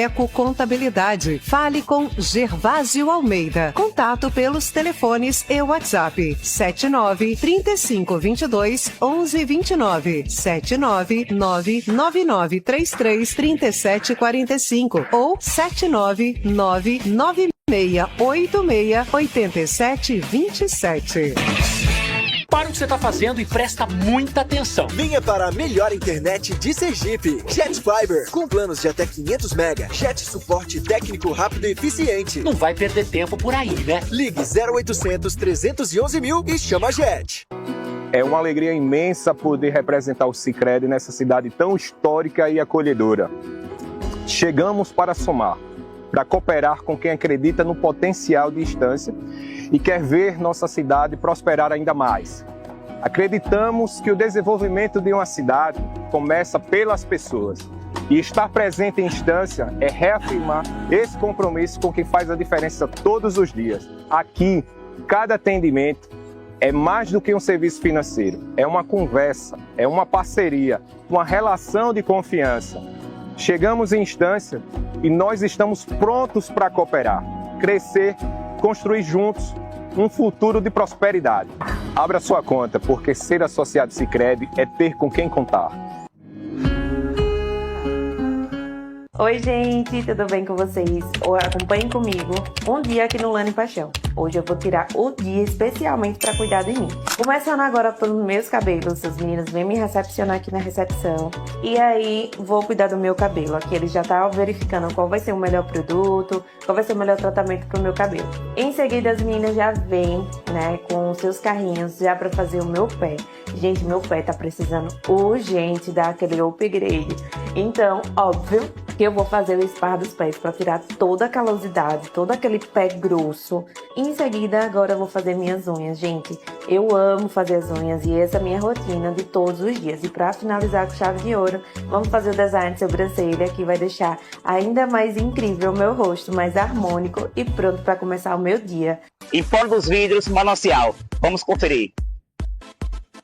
Asteco Contabilidade. Fale com Gervásio Almeida. Contato pelos telefones e WhatsApp 79-3522-1129, 79999333745 ou 79996868727. Para o que você está fazendo e presta muita atenção. Venha para a melhor internet de Sergipe. Jet Fiber, com planos de até 500 mega. Jet suporte técnico rápido e eficiente. Não vai perder tempo por aí, né? Ligue 0800 311 mil e chama a Jet. É uma alegria imensa poder representar o Sicredi nessa cidade tão histórica e acolhedora. Chegamos para somar, para cooperar com quem acredita no potencial de Estância e quer ver nossa cidade prosperar ainda mais. Acreditamos que o desenvolvimento de uma cidade começa pelas pessoas. E estar presente em Estância é reafirmar esse compromisso com quem faz a diferença todos os dias. Aqui, cada atendimento é mais do que um serviço financeiro. É uma conversa, é uma parceria, uma relação de confiança. Chegamos em Estância e nós estamos prontos para cooperar, crescer, construir juntos um futuro de prosperidade. Abra sua conta, porque ser associado Sicredi é ter com quem contar. Oi gente, tudo bem com vocês? Acompanhem comigo um dia aqui no Lane Paixão. Hoje eu vou tirar o dia especialmente para cuidar de mim. Começando agora pelos meus cabelos, as meninas vêm me recepcionar aqui na recepção. E aí vou cuidar do meu cabelo. Aqui eles já estão verificando qual vai ser o melhor produto, qual vai ser o melhor tratamento para o meu cabelo. Em seguida as meninas já vêm, né, com seus carrinhos já para fazer o meu pé. Gente, meu pé tá precisando urgente dar aquele upgrade. Então, óbvio que eu vou fazer o spa dos pés para tirar toda a calosidade, todo aquele pé grosso. Em seguida, agora eu vou fazer minhas unhas, gente. Eu amo fazer as unhas e essa é a minha rotina de todos os dias. E para finalizar com chave de ouro, vamos fazer o design de sobrancelha, que vai deixar ainda mais incrível o meu rosto, mais harmônico e pronto para começar o meu dia. Em Fora dos Vidros, Manancial. Vamos conferir.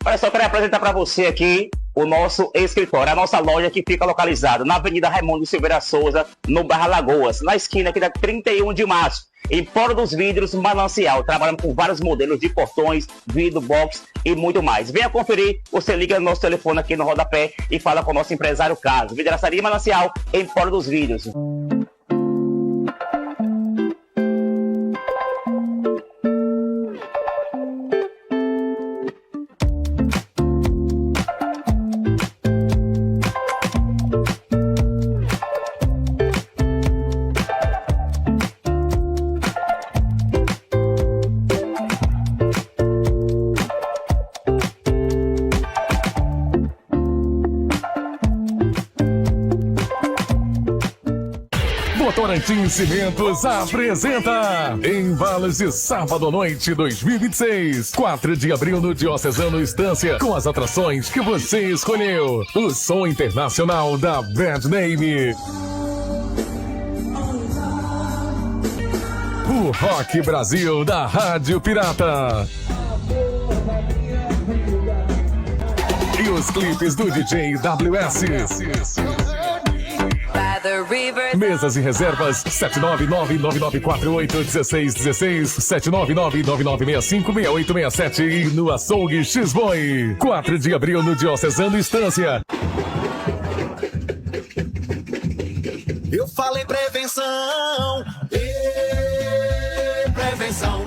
Olha só, eu quero apresentar para você aqui o nosso escritório, a nossa loja que fica localizada na Avenida Raimundo Silveira Souza, no bairro Lagoas, na esquina aqui da 31 de março, em Fora dos Vidros, Manancial. Trabalhamos com vários modelos de portões, vidro, box e muito mais. Venha conferir, você liga no nosso telefone aqui no rodapé e fala com o nosso empresário Carlos. Vidraçaria Manancial, em Fora dos Vidros. Votorantim Cimentos apresenta Embalos de Sábado à Noite 2026, 4 de abril no Diocesano Estância, com as atrações que você escolheu. O som internacional da Bad Name, o Rock Brasil da Rádio Pirata e os clipes do DJ WS. Mesas e reservas 799-9948-1616, 799-9965-6867 e no Açougue X-Boy. 4 de abril no Diocesano Estância. Eu falei prevenção, prevenção,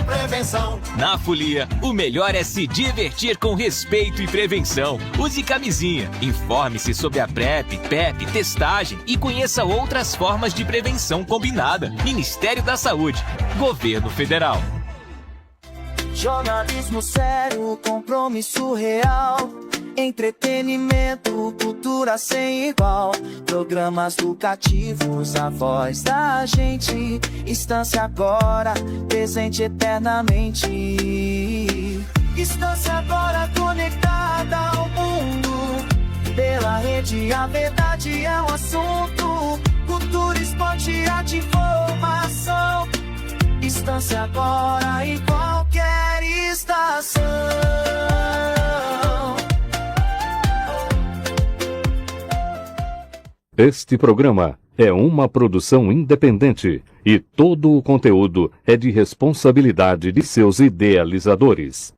prevenção. Na Folia, o melhor é se divertir com respeito e prevenção. Use camisinha, informe-se sobre a PrEP, PEP, testagem e conheça outras formas de prevenção combinada. Ministério da Saúde, Governo Federal. Jornalismo sério, compromisso real. Entretenimento, cultura sem igual, programas educativos, a voz da gente. Estância Agora, presente eternamente. Estância Agora conectada ao mundo. Pela rede a verdade é um assunto. Cultura, esporte, arte, informação. Estância Agora em qualquer estação. Este programa é uma produção independente e todo o conteúdo é de responsabilidade de seus idealizadores.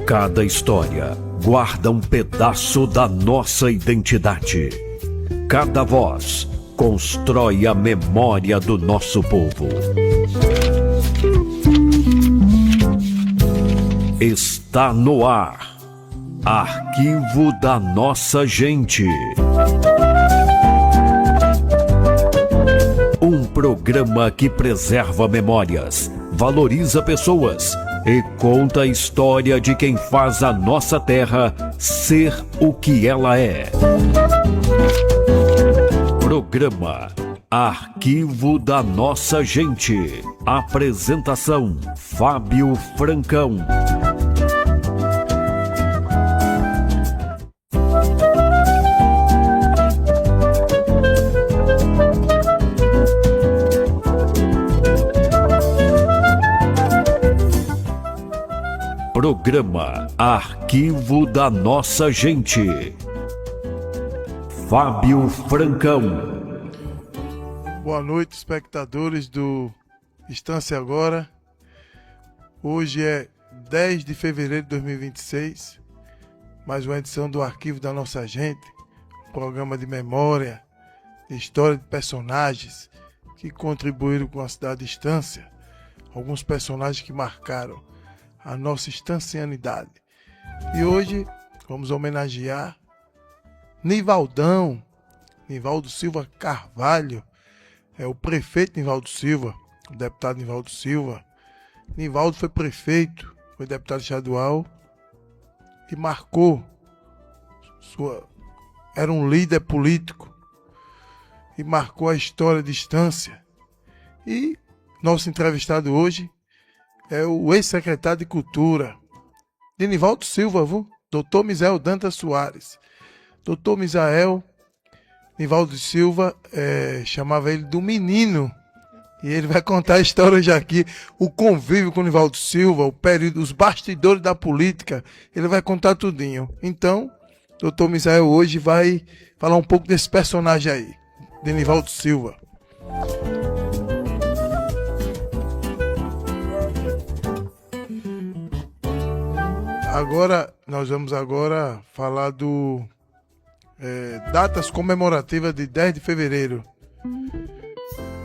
Cada história guarda um pedaço da nossa identidade. Cada voz constrói a memória do nosso povo. Está no ar. Arquivo da Nossa Gente. Um programa que preserva memórias, valoriza pessoas e conta a história de quem faz a nossa terra ser o que ela é. Programa Arquivo da Nossa Gente. Apresentação: Fábio Francão. Programa Arquivo da Nossa Gente. Fábio Francão. Boa noite, espectadores do Estância Agora. Hoje é 10 de fevereiro de 2026, mais uma edição do Arquivo da Nossa Gente, um programa de memória, de história de personagens que contribuíram com a cidade de Estância, alguns personagens que marcaram a nossa estancianidade. E hoje vamos homenagear Nivaldão, Nivaldo Silva Carvalho, é o prefeito Nivaldo Silva, o deputado Nivaldo Silva. Nivaldo foi prefeito, foi deputado estadual e marcou era um líder político e marcou a história de Estância. E nosso entrevistado hoje é o ex-secretário de Cultura de Nivaldo Silva, Dr. Misael Dantas Soares. Dr. Misael, Nivaldo Silva chamava ele do menino. E ele vai contar a história hoje aqui, o convívio com Nivaldo Silva, o período, os bastidores da política. Ele vai contar tudinho. Então, Dr. Misael hoje vai falar um pouco desse personagem aí, de Nivaldo Silva. Agora, nós vamos falar do datas comemorativas de 10 de fevereiro.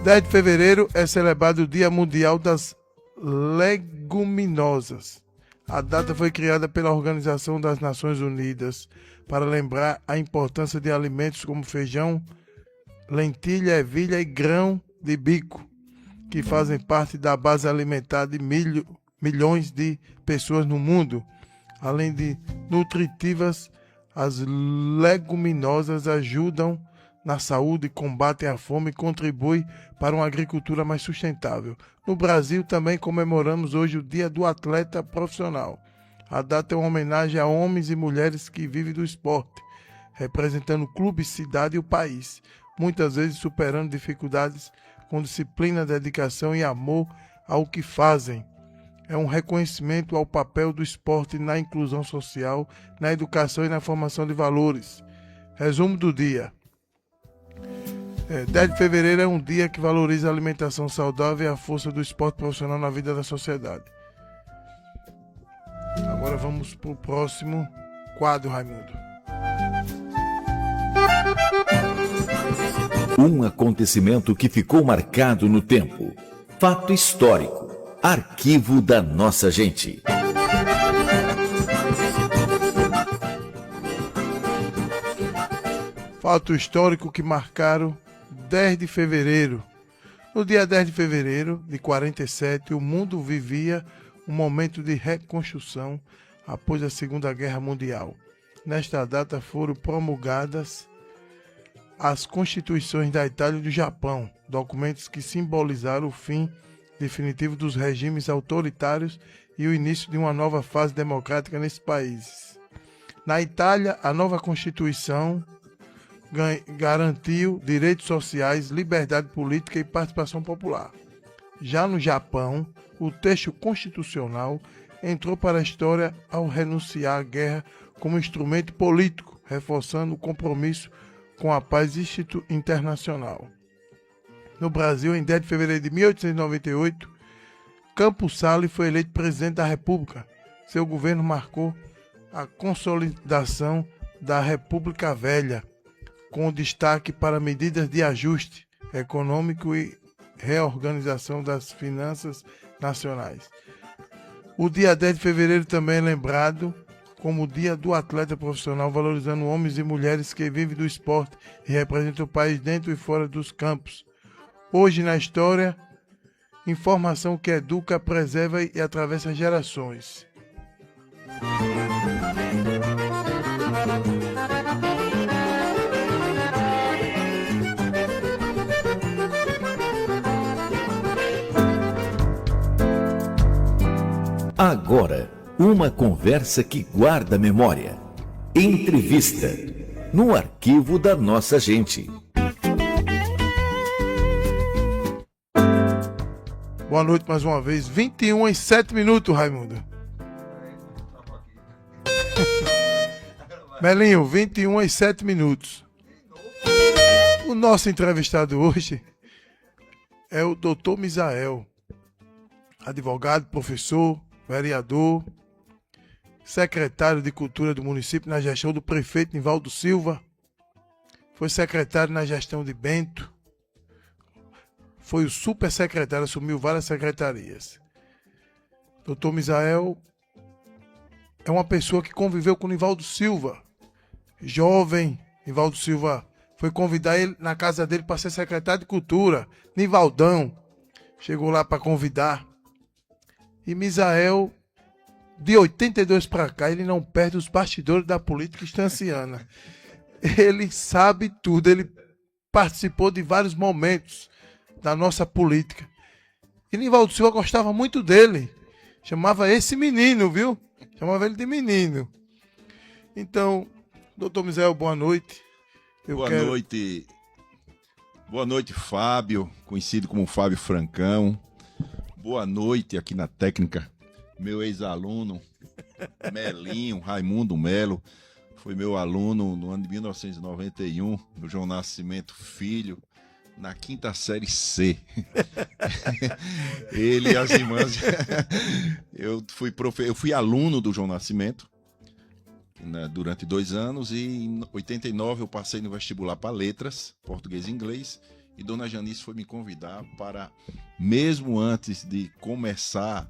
10 de fevereiro é celebrado o Dia Mundial das Leguminosas. A data foi criada pela Organização das Nações Unidas para lembrar a importância de alimentos como feijão, lentilha, ervilha e grão de bico, que fazem parte da base alimentar de milhões de pessoas no mundo. Além de nutritivas, as leguminosas ajudam na saúde, combatem a fome e contribuem para uma agricultura mais sustentável. No Brasil também comemoramos hoje o Dia do Atleta Profissional. A data é uma homenagem a homens e mulheres que vivem do esporte, representando o clube, cidade e o país, muitas vezes superando dificuldades com disciplina, dedicação e amor ao que fazem. É um reconhecimento ao papel do esporte na inclusão social, na educação e na formação de valores. Resumo do dia. 10 de fevereiro é um dia que valoriza a alimentação saudável e a força do esporte profissional na vida da sociedade. Agora vamos para o próximo quadro, Raimundo. Um acontecimento que ficou marcado no tempo. Fato histórico. Arquivo da Nossa Gente. Fato histórico que marcaram 10 de fevereiro. No dia 10 de fevereiro de 47, o mundo vivia um momento de reconstrução após a Segunda Guerra Mundial. Nesta data foram promulgadas as Constituições da Itália e do Japão, documentos que simbolizaram o fim definitivo dos regimes autoritários e o início de uma nova fase democrática nesses países. Na Itália, a nova Constituição garantiu direitos sociais, liberdade política e participação popular. Já no Japão, o texto constitucional entrou para a história ao renunciar à guerra como instrumento político, reforçando o compromisso com a paz internacional. No Brasil, em 10 de fevereiro de 1898, Campos Salles foi eleito presidente da República. Seu governo marcou a consolidação da República Velha, com destaque para medidas de ajuste econômico e reorganização das finanças nacionais. O dia 10 de fevereiro também é lembrado como o Dia do Atleta Profissional, valorizando homens e mulheres que vivem do esporte e representam o país dentro e fora dos campos. Hoje na história, informação que educa, preserva e atravessa gerações. Agora, uma conversa que guarda memória. Entrevista, no arquivo da nossa gente. Boa noite mais uma vez. 21h07, Raimundo. Melinho, 21h07. O nosso entrevistado hoje é o Dr. Misael, advogado, professor, vereador, secretário de Cultura do município na gestão do prefeito Nivaldo Silva, foi secretário na gestão de Bento, foi o supersecretário, assumiu várias secretarias. Dr. Misael é uma pessoa que conviveu com Nivaldo Silva, jovem. Nivaldo Silva foi convidar ele na casa dele para ser secretário de Cultura. Nivaldão chegou lá para convidar. E Misael, de 82 para cá, ele não perde os bastidores da política estanciana. Ele sabe tudo, ele participou de vários momentos da nossa política. E Nivaldo Silva gostava muito dele. Chamava esse menino, viu? Chamava ele de menino. Então, doutor Misael, boa noite. Boa noite. Boa noite, Fábio, conhecido como Fábio Francão. Boa noite aqui na técnica, meu ex-aluno, Melinho, Raimundo Melo, foi meu aluno no ano de 1991, no João Nascimento Filho, na 5ª série C. Ele e as irmãs, eu fui aluno do João Nascimento, né, durante 2 anos, e em 89 eu passei no vestibular para letras, português e inglês, e Dona Janice foi me convidar para, mesmo antes de começar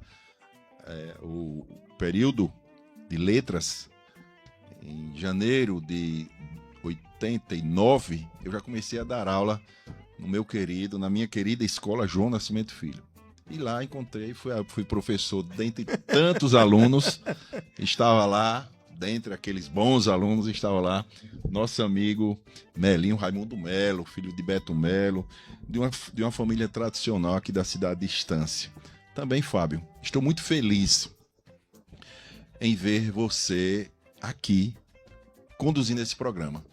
o período de letras, em janeiro de 89, eu já comecei a dar aula na minha querida escola João Nascimento Filho. E lá encontrei, fui professor dentre tantos alunos, estava lá, dentre aqueles bons alunos, estava lá nosso amigo Melinho Raimundo Melo, filho de Beto Melo, de uma família tradicional aqui da cidade de Estância. Também, Fábio, estou muito feliz em ver você aqui conduzindo esse programa.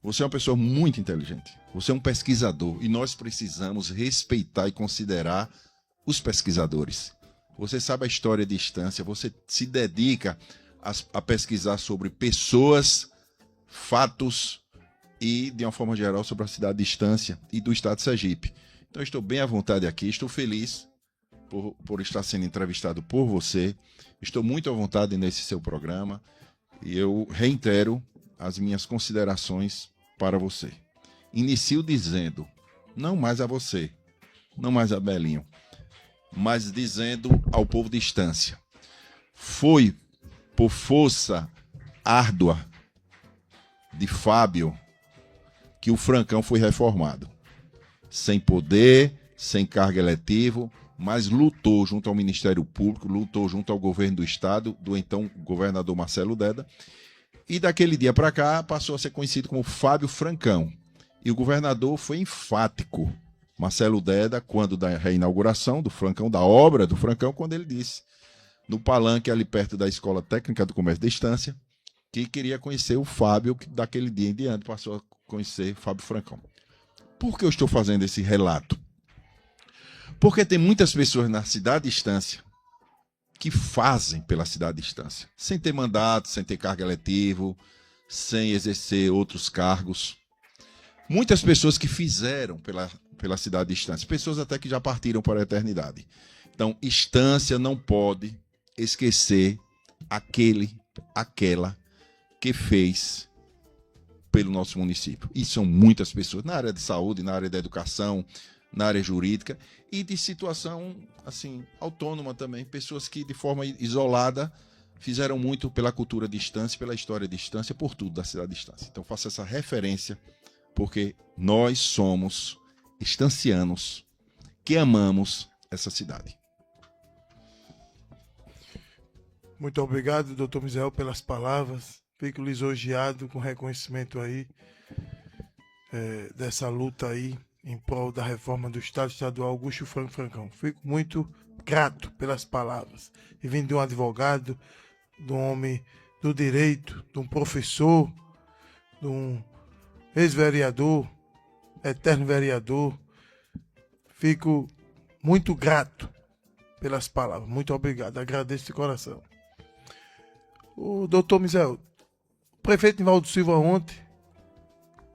Você é uma pessoa muito inteligente, você é um pesquisador e nós precisamos respeitar e considerar os pesquisadores. Você sabe a história de Estância, você se dedica a pesquisar sobre pessoas, fatos e, de uma forma geral, sobre a cidade de Estância e do estado de Sergipe. Então, estou bem à vontade aqui, estou feliz por estar sendo entrevistado por você, estou muito à vontade nesse seu programa e eu reitero as minhas considerações para você. Inicio dizendo, não mais a você, não mais a Belinho, mas dizendo ao povo de Estância, foi por força árdua de Fábio que o Francão foi reformado. Sem poder, sem cargo eletivo, mas lutou junto ao Ministério Público, lutou junto ao governo do estado, do então governador Marcelo Deda, e daquele dia para cá passou a ser conhecido como Fábio Francão. E o governador foi enfático, Marcelo Deda, quando da reinauguração do Francão, da obra do Francão, quando ele disse, no palanque ali perto da Escola Técnica do Comércio da Estância, que queria conhecer o Fábio, que daquele dia em diante passou a conhecer Fábio Francão. Por que eu estou fazendo esse relato? Porque tem muitas pessoas na cidade Estância que fazem pela cidade Estância, sem ter mandato, sem ter cargo eletivo, sem exercer outros cargos. Muitas pessoas que fizeram pela cidade Estância, pessoas até que já partiram para a eternidade. Então, Estância não pode esquecer aquela que fez pelo nosso município. E são muitas pessoas na área de saúde, na área da educação, na área jurídica e de situação assim autônoma também, pessoas que de forma isolada fizeram muito pela cultura de Estância, pela história de Estância, por tudo da cidade de Estância. Então faço essa referência porque nós somos estancianos que amamos essa cidade. Muito obrigado, doutor Misael, pelas palavras. Fico lisonjeado com o reconhecimento aí dessa luta aí em prol da reforma do Estado Estadual Augusto Franco Francão. Fico muito grato pelas palavras. E vindo de um advogado, de um homem do direito, de um professor, de um ex-vereador, eterno vereador, fico muito grato pelas palavras. Muito obrigado. Agradeço de coração. O doutor Misael, o prefeito Nivaldo Silva ontem,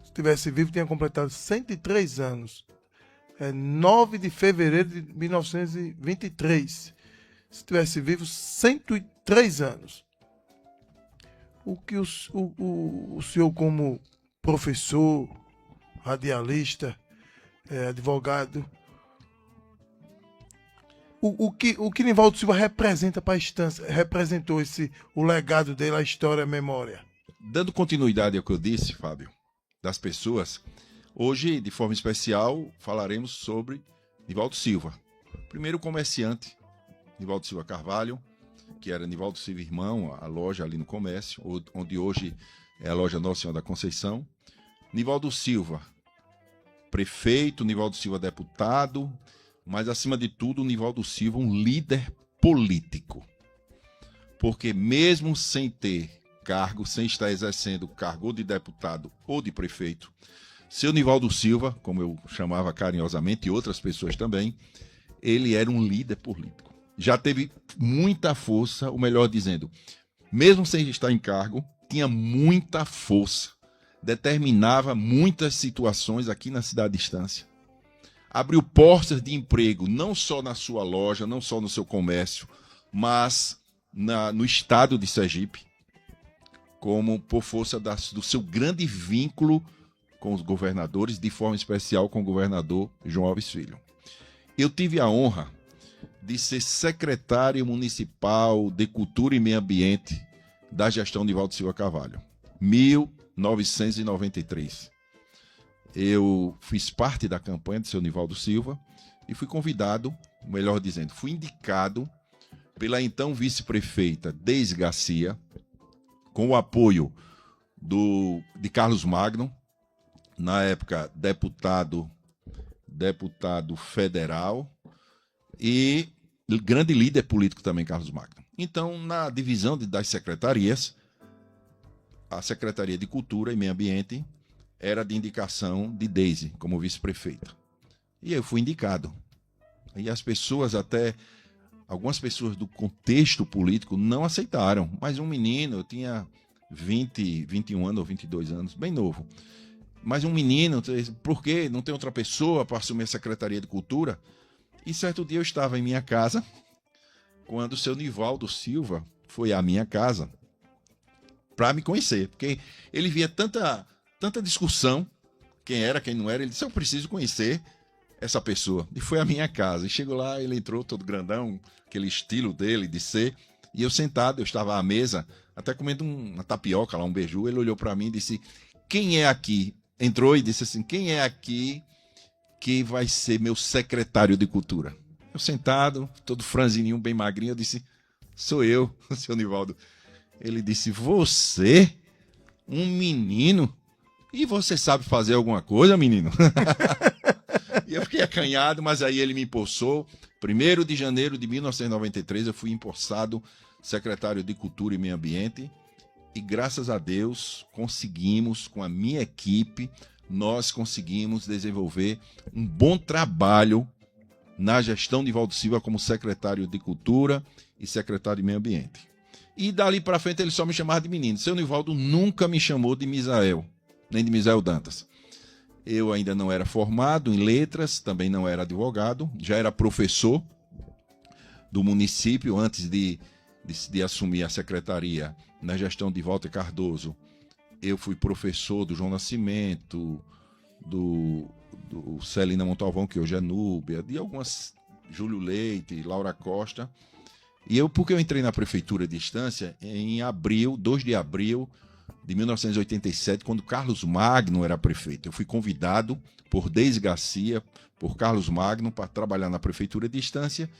se estivesse vivo, tinha completado 103 anos. 9 de fevereiro de 1923. Se estivesse vivo, 103 anos. O que o senhor, como professor, radialista, advogado, o que Nivaldo Silva representa para a Estância, representou o legado dele, a história, a memória? Dando continuidade ao que eu disse, Fábio, das pessoas, hoje, de forma especial, falaremos sobre Nivaldo Silva. Primeiro comerciante, Nivaldo Silva Carvalho, que era Nivaldo Silva Irmão, a loja ali no comércio, onde hoje é a loja Nossa Senhora da Conceição. Nivaldo Silva, prefeito, Nivaldo Silva deputado, mas acima de tudo, Nivaldo Silva um líder político. Porque mesmo sem ter cargo, sem estar exercendo cargo de deputado ou de prefeito, seu Nivaldo Silva, como eu chamava carinhosamente, e outras pessoas também, ele era um líder político. Já teve muita força, ou melhor dizendo, mesmo sem estar em cargo, tinha muita força, determinava muitas situações aqui na cidade de Estância. Abriu portas de emprego, não só na sua loja, não só no seu comércio, mas no estado de Sergipe, como por força do seu grande vínculo com os governadores, de forma especial com o governador João Alves Filho. Eu tive a honra de ser secretário municipal de Cultura e Meio Ambiente da gestão de Nivaldo Silva Carvalho, 1993. Eu fiz parte da campanha do seu Nivaldo Silva e fui convidado, melhor dizendo, fui indicado pela então vice-prefeita Deise Garcia, com o apoio de Carlos Magno, na época deputado federal e grande líder político também, Carlos Magno. Então, na divisão das secretarias, a Secretaria de Cultura e Meio Ambiente era de indicação de Deise como vice-prefeita. E eu fui indicado. E as pessoas algumas pessoas do contexto político não aceitaram. Mas um menino, eu tinha 21 anos ou 22 anos, bem novo. Mas um menino, por quê? Não tem outra pessoa para assumir a Secretaria de Cultura? E certo dia eu estava em minha casa, quando o seu Nivaldo Silva foi à minha casa para me conhecer. Porque ele via tanta discussão, quem era, quem não era, ele disse, eu preciso conhecer essa pessoa. E foi à minha casa. E chegou lá, ele entrou todo grandão, aquele estilo dele de ser, e eu sentado, eu estava à mesa, até comendo uma tapioca lá, um beiju, ele olhou para mim e disse, quem é aqui? Entrou e disse assim, quem é aqui que vai ser meu secretário de Cultura? Eu sentado, todo franzininho, bem magrinho, eu disse, sou eu, seu Nivaldo. Ele disse, você, um menino, e você sabe fazer alguma coisa, menino? E eu fiquei acanhado, mas aí ele me empossou. 1º de janeiro de 1993, eu fui empossado secretário de Cultura e Meio Ambiente. E graças a Deus, conseguimos, com a minha equipe, nós conseguimos desenvolver um bom trabalho na gestão de Nivaldo Silva como secretário de Cultura e secretário de Meio Ambiente. E dali para frente ele só me chamava de menino. Seu Nivaldo nunca me chamou de Misael, nem de Misael Dantas. Eu ainda não era formado em letras, também não era advogado, já era professor do município antes de assumir a secretaria na gestão de Walter Cardoso. Eu fui professor do João Nascimento, do Celina Montalvão, que hoje é Núbia, de algumas, Júlio Leite, Laura Costa. E porque eu entrei na prefeitura de Estância em abril, 2 de abril de 1987, quando Carlos Magno era prefeito. Eu fui convidado por Deise Garcia, por Carlos Magno, para trabalhar na prefeitura de Estância.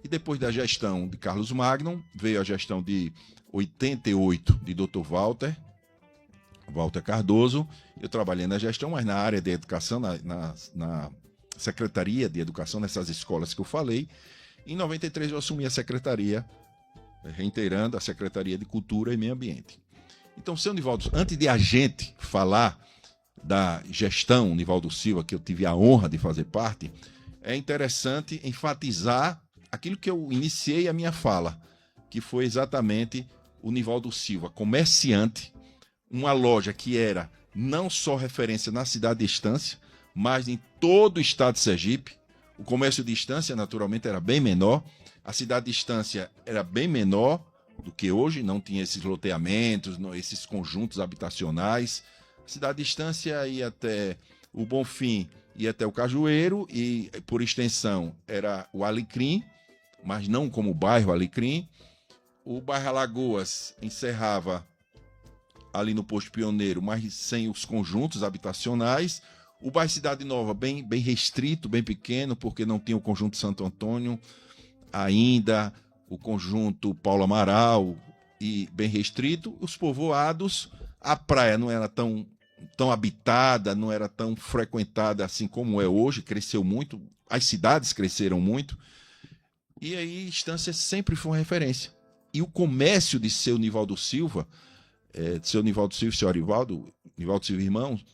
E depois da gestão de Carlos Magno, veio a gestão de 88 de Dr. Walter Cardoso. Eu trabalhei na gestão, mas na área de educação, na Secretaria de Educação, nessas escolas que eu falei. Em 93 eu assumi a secretaria, reiterando, a Secretaria de Cultura e Meio Ambiente. Então, seu Nivaldo, antes de a gente falar da gestão Nivaldo Silva, que eu tive a honra de fazer parte, é interessante enfatizar aquilo que eu iniciei a minha fala, que foi exatamente o Nivaldo Silva, comerciante, uma loja que era não só referência na cidade de Estância, mas em todo o estado de Sergipe. O comércio de Estância, naturalmente, era bem menor. A cidade de Estância era bem menor do que hoje, não tinha esses loteamentos, esses conjuntos habitacionais. A cidade de Estância ia até o Bonfim, ia até o Cajueiro, e, por extensão, era o Alecrim, mas não como o bairro Alecrim. O bairro Alagoas encerrava ali no Posto Pioneiro, mas sem os conjuntos habitacionais. O bairro Cidade Nova, bem restrito, bem pequeno, porque não tinha o conjunto Santo Antônio ainda, o conjunto Paulo Amaral, e bem restrito. Os povoados, a praia não era tão habitada, não era tão frequentada assim como é hoje, cresceu muito, as cidades cresceram muito, e aí Estância sempre foi uma referência. E o comércio de seu Nivaldo Silva, seu Nivaldo Silva e seu Nivaldo Silva Irmãos,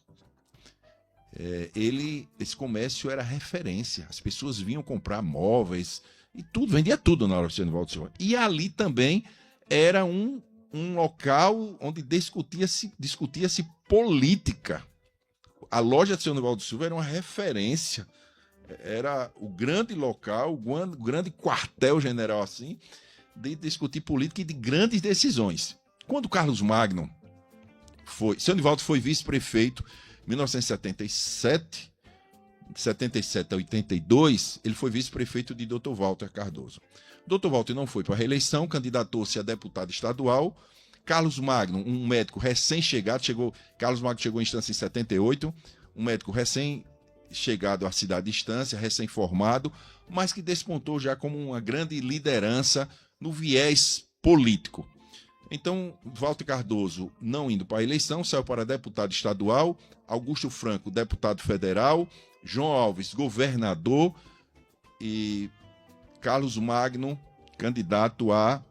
esse comércio era referência. As pessoas vinham comprar móveis e tudo, vendia tudo na hora do seu Nivaldo Silva. E ali também era um local onde discutia-se política. A loja do seu Nivaldo Silva era uma referência. Era o grande local, o grande quartel-general assim, de discutir política e de grandes decisões. Quando Carlos Magno seu Nivaldo foi vice-prefeito em 1977, de 77 a 82, ele foi vice-prefeito de Dr. Walter Cardoso. Dr. Walter não foi para a reeleição, candidatou-se a deputado estadual. Carlos Magno, um médico recém-chegado, Carlos Magno chegou em Estância em 78, um médico recém-chegado à cidade de Estância, recém-formado, mas que despontou já como uma grande liderança no viés político. Então, Walter Cardoso, não indo para a eleição, saiu para deputado estadual, Augusto Franco, deputado federal, João Alves, governador, e Carlos Magno, candidato a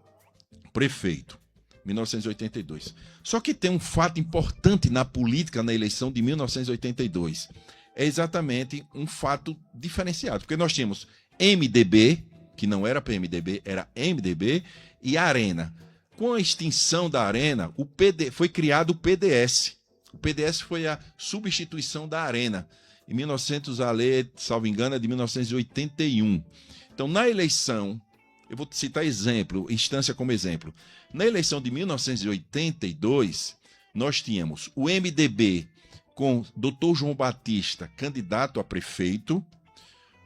prefeito, 1982. Só que tem um fato importante na política na eleição de 1982. É exatamente um fato diferenciado, porque nós tínhamos MDB, que não era PMDB, era MDB, e Arena. Com a extinção da Arena, foi criado o PDS. O PDS foi a substituição da Arena. Em 1900, a lei, salvo engano, é de 1981. Então, na eleição, eu vou citar Estância como exemplo. Na eleição de 1982, nós tínhamos o MDB com Dr. João Batista, candidato a prefeito.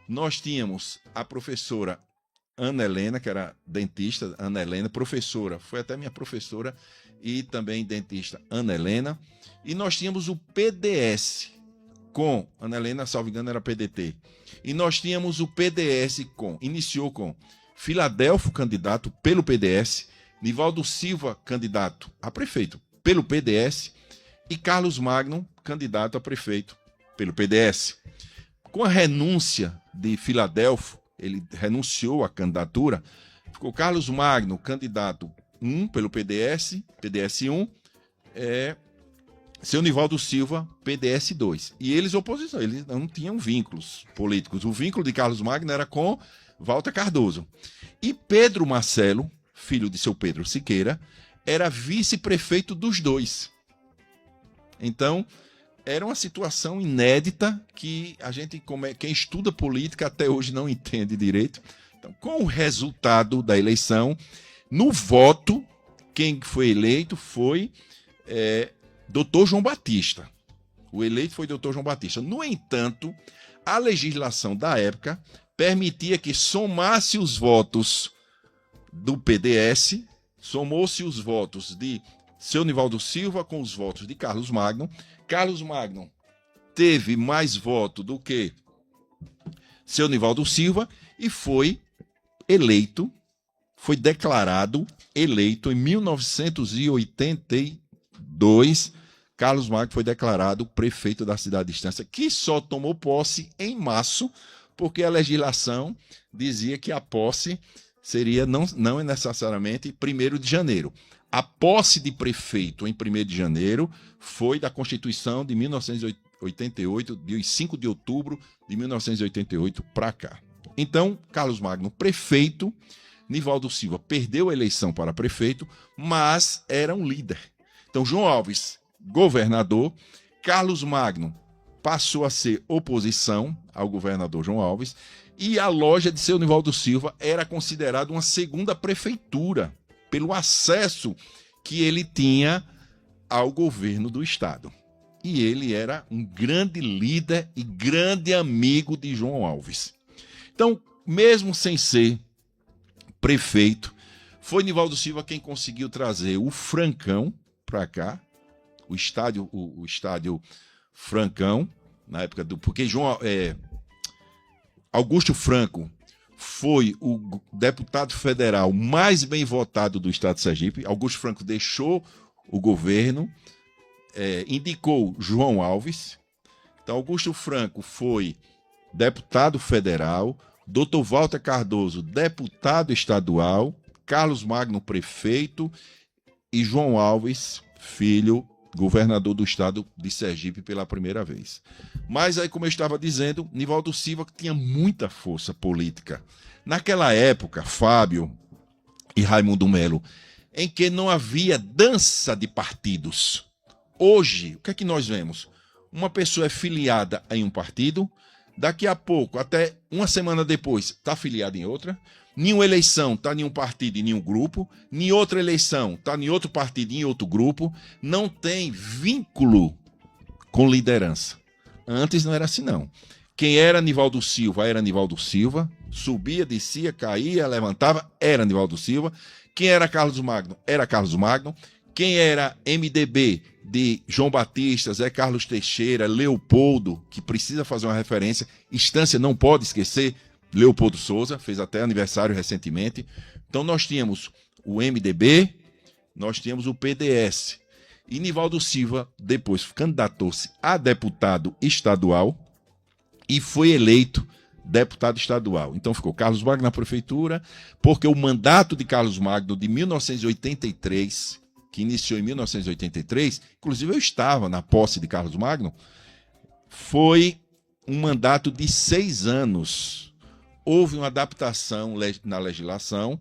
Nós tínhamos a professora Ana Helena, que era dentista, Ana Helena, professora, foi até minha professora, e também dentista Ana Helena. E nós tínhamos o PDS, com, Ana Helena, salvo engano, era PDT. E nós tínhamos o PDS iniciou com Filadélfio, candidato pelo PDS, Nivaldo Silva, candidato a prefeito pelo PDS, e Carlos Magno, candidato a prefeito pelo PDS. Com a renúncia de Filadélfio, ele renunciou à candidatura, ficou Carlos Magno, candidato 1 pelo PDS, PDS 1, seu Nivaldo Silva, PDS 2. E eles oposição, eles não tinham vínculos políticos. O vínculo de Carlos Magno era com Walter Cardoso. E Pedro Marcelo, filho de seu Pedro Siqueira, era vice-prefeito dos dois. Então, era uma situação inédita que a gente, quem estuda política até hoje não entende direito. Então, com o resultado da eleição, no voto, quem foi eleito foi Dr. João Batista. O eleito foi Dr. João Batista. No entanto, a legislação da época permitia que somasse os votos do PDS, somou-se os votos de seu Nivaldo Silva com os votos de Carlos Magno. Carlos Magno teve mais voto do que seu Nivaldo Silva e foi eleito, foi declarado eleito em 1982. Carlos Magno foi declarado prefeito da cidade de Estância, que só tomou posse em março, porque a legislação dizia que a posse seria não necessariamente 1º de janeiro. A posse de prefeito em 1º de janeiro foi da Constituição de 1988, de 5 de outubro de 1988 para cá. Então, Carlos Magno, prefeito, Nivaldo Silva perdeu a eleição para prefeito, mas era um líder. Então, João Alves, governador, Carlos Magno passou a ser oposição ao governador João Alves, e a loja de seu Nivaldo Silva era considerada uma segunda prefeitura, pelo acesso que ele tinha ao governo do estado. E ele era um grande líder e grande amigo de João Alves. Então, mesmo sem ser prefeito, foi Nivaldo Silva quem conseguiu trazer o Francão para cá, o estádio Francão, na época do... Porque Augusto Franco foi o deputado federal mais bem votado do estado de Sergipe. Augusto Franco deixou o governo, indicou João Alves. Então, Augusto Franco foi deputado federal, Dr. Walter Cardoso, deputado estadual, Carlos Magno, prefeito, e João Alves, filho, governador do estado de Sergipe pela primeira vez. Mas aí, como eu estava dizendo, Nivaldo Silva tinha muita força política. Naquela época, Fábio e Raimundo Melo, em que não havia dança de partidos. Hoje, o que é que nós vemos? Uma pessoa é filiada em um partido, daqui a pouco, até uma semana depois, está filiada em outra. Nenhuma eleição está em um partido e em um grupo. Em outra eleição está em outro partido e em outro grupo. Não tem vínculo com liderança. Antes não era assim, não. Quem era Nivaldo Silva era Nivaldo Silva. Subia, descia, caía, levantava, era Nivaldo Silva. Quem era Carlos Magno era Carlos Magno. Quem era MDB de João Batista, Zé Carlos Teixeira, Leopoldo, que precisa fazer uma referência, Estância não pode esquecer, Leopoldo Souza, fez até aniversário recentemente. Então nós tínhamos o MDB, nós tínhamos o PDS. E Nivaldo Silva depois candidatou-se a deputado estadual e foi eleito deputado estadual. Então ficou Carlos Magno na prefeitura, porque o mandato de Carlos Magno de 1983, que iniciou em 1983, inclusive eu estava na posse de Carlos Magno, foi um mandato de 6 anos. Houve uma adaptação na legislação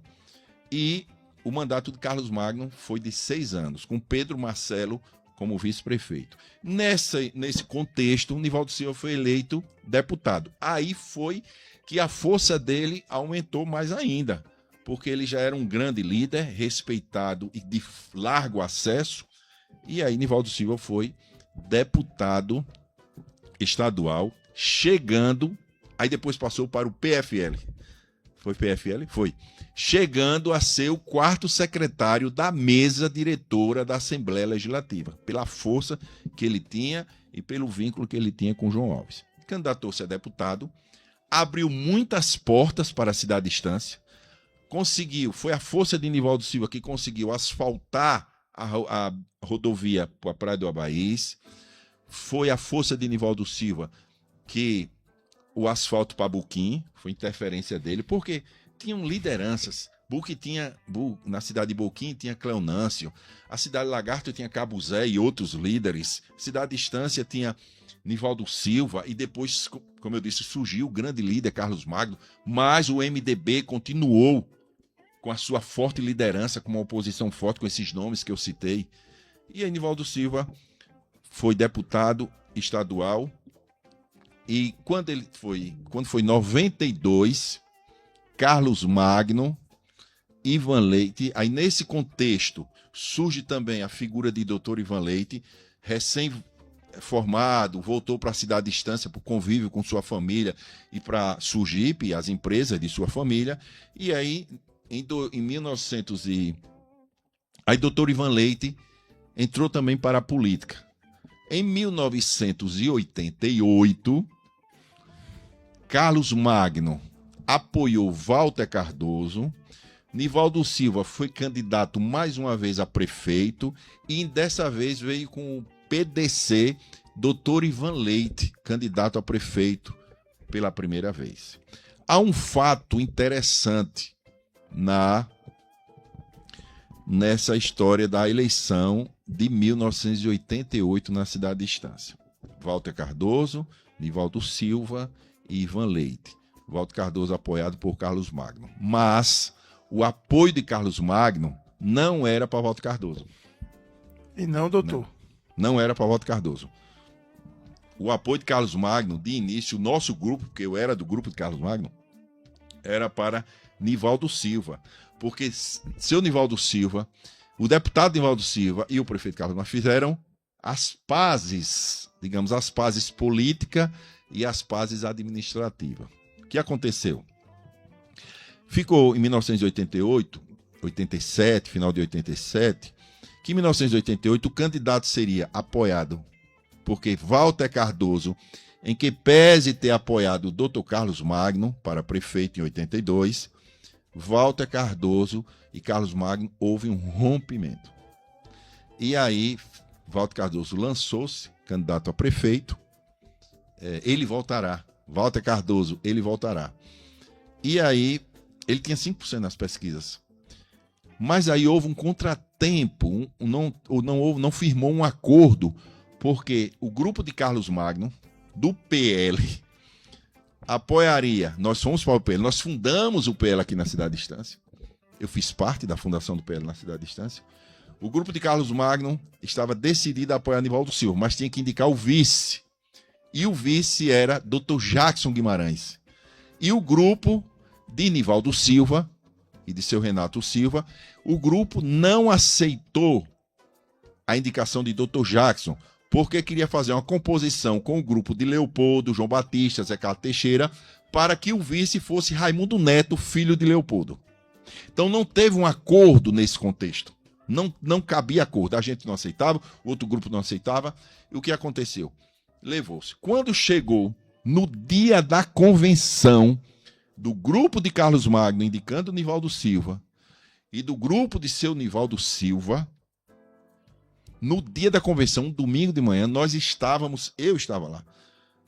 e o mandato de Carlos Magno foi de 6 anos, com Pedro Marcelo como vice-prefeito. Nesse contexto, Nivaldo Silva foi eleito deputado. Aí foi que a força dele aumentou mais ainda, porque ele já era um grande líder, respeitado e de largo acesso, e aí Nivaldo Silva foi deputado estadual, chegando... Aí depois passou para o PFL. Foi PFL? Foi. Chegando a ser o 4º secretário da mesa diretora da Assembleia Legislativa, pela força que ele tinha e pelo vínculo que ele tinha com João Alves. Candidatou-se a deputado, abriu muitas portas para a cidade Estância, foi a força de Nivaldo Silva que conseguiu asfaltar a rodovia para a Praia do Abaís, foi a força de Nivaldo Silva que o asfalto para Buquim, foi interferência dele, porque tinham lideranças. Na cidade de Buquim tinha Cleonâncio, a cidade de Lagarto tinha Cabo Zé e outros líderes, a cidade de Estância tinha Nivaldo Silva, e depois, como eu disse, surgiu o grande líder Carlos Magno, mas o MDB continuou com a sua forte liderança, com uma oposição forte, com esses nomes que eu citei. E aí Nivaldo Silva foi deputado estadual, e quando foi 92, Carlos Magno, Ivan Leite, aí nesse contexto surge também a figura de Dr. Ivan Leite, recém-formado, voltou para a cidade de Estância para o convívio com sua família e para Sergipe, as empresas de sua família, e aí em 1900 aí Dr. Ivan Leite entrou também para a política. Em 1988, Carlos Magno apoiou Walter Cardoso, Nivaldo Silva foi candidato mais uma vez a prefeito e dessa vez veio com o PDC, Dr. Ivan Leite, candidato a prefeito pela primeira vez. Há um fato interessante nessa história da eleição de 1988 na cidade de Estância. Walter Cardoso, Nivaldo Silva e Ivan Leite. Walter Cardoso apoiado por Carlos Magno. Mas o apoio de Carlos Magno não era para Walter Cardoso. E não, doutor? Não era para Walter Cardoso. O apoio de Carlos Magno, de início, o nosso grupo, porque eu era do grupo de Carlos Magno, era para Nivaldo Silva. Porque seu Nivaldo Silva, o deputado Nivaldo Silva e o prefeito Carlos Magno fizeram as pazes, digamos, as pazes políticas e as pazes administrativas. O que aconteceu? Ficou em 1988, 87, final de 87, que em 1988 o candidato seria apoiado porque Walter Cardoso, em que pese ter apoiado o Dr. Carlos Magno para prefeito em 82, Walter Cardoso e Carlos Magno houve um rompimento. E aí Walter Cardoso lançou-se candidato a prefeito, ele voltará. Walter Cardoso, ele voltará. E aí ele tinha 5% nas pesquisas. Mas aí houve um contratempo, não firmou um acordo, porque o grupo de Carlos Magno, do PL, apoiaria. Nós fomos para o PL, nós fundamos o PL aqui na cidade de Estância. Eu fiz parte da fundação do PL na cidade de Estância. O grupo de Carlos Magno estava decidido a apoiar Nivaldo Silva, mas tinha que indicar o vice. E o vice era Dr. Jackson Guimarães. E o grupo de Nivaldo Silva e de seu Renato Silva, o grupo não aceitou a indicação de Dr. Jackson, porque queria fazer uma composição com o grupo de Leopoldo, João Batista, Zé Carlos Teixeira, para que o vice fosse Raimundo Neto, filho de Leopoldo. Então não teve um acordo nesse contexto. Não cabia acordo. A gente não aceitava, o outro grupo não aceitava. E o que aconteceu? Levou-se. Quando chegou no dia da convenção do grupo de Carlos Magno indicando Nivaldo Silva e do grupo de seu Nivaldo Silva, no dia da convenção, domingo de manhã, eu estava lá,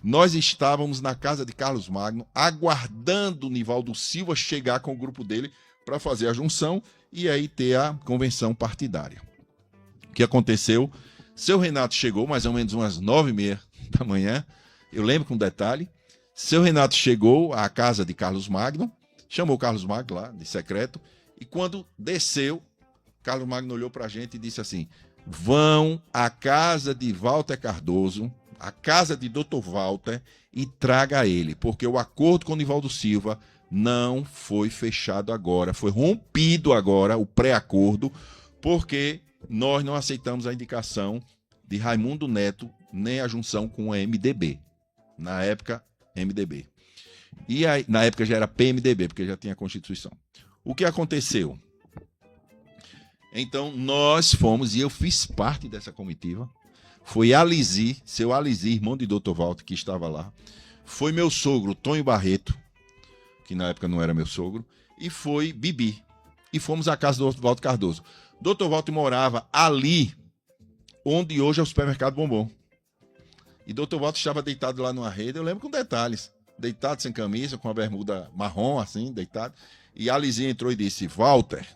nós estávamos na casa de Carlos Magno aguardando o Nivaldo Silva chegar com o grupo dele para fazer a junção e aí ter a convenção partidária. O que aconteceu? Seu Renato chegou mais ou menos umas 9h30 da manhã, eu lembro com um detalhe. Seu Renato chegou à casa de Carlos Magno, chamou Carlos Magno lá, de secreto, e quando desceu, Carlos Magno olhou para a gente e disse assim: vão à casa de Walter Cardoso, à casa de Dr. Walter, e traga ele, porque o acordo com o Nivaldo Silva não foi fechado agora, foi rompido agora, o pré-acordo, porque nós não aceitamos a indicação de Raimundo Neto, nem a junção com a MDB. Na época, MDB. E aí, na época já era PMDB, porque já tinha a Constituição. O que aconteceu? Então, nós fomos, e eu fiz parte dessa comitiva, foi Alizi, seu Alizi, irmão de Dr. Walter, que estava lá. Foi meu sogro, Tonho Barreto, que na época não era meu sogro, e foi Bibi. E fomos à casa do Dr. Walter Cardoso. Dr. Walter morava ali, onde hoje é o supermercado Bombom. E Dr. Walter estava deitado lá numa rede, eu lembro com detalhes. Deitado sem camisa, com a bermuda marrom, assim, deitado. E a Alizinha entrou e disse: Walter,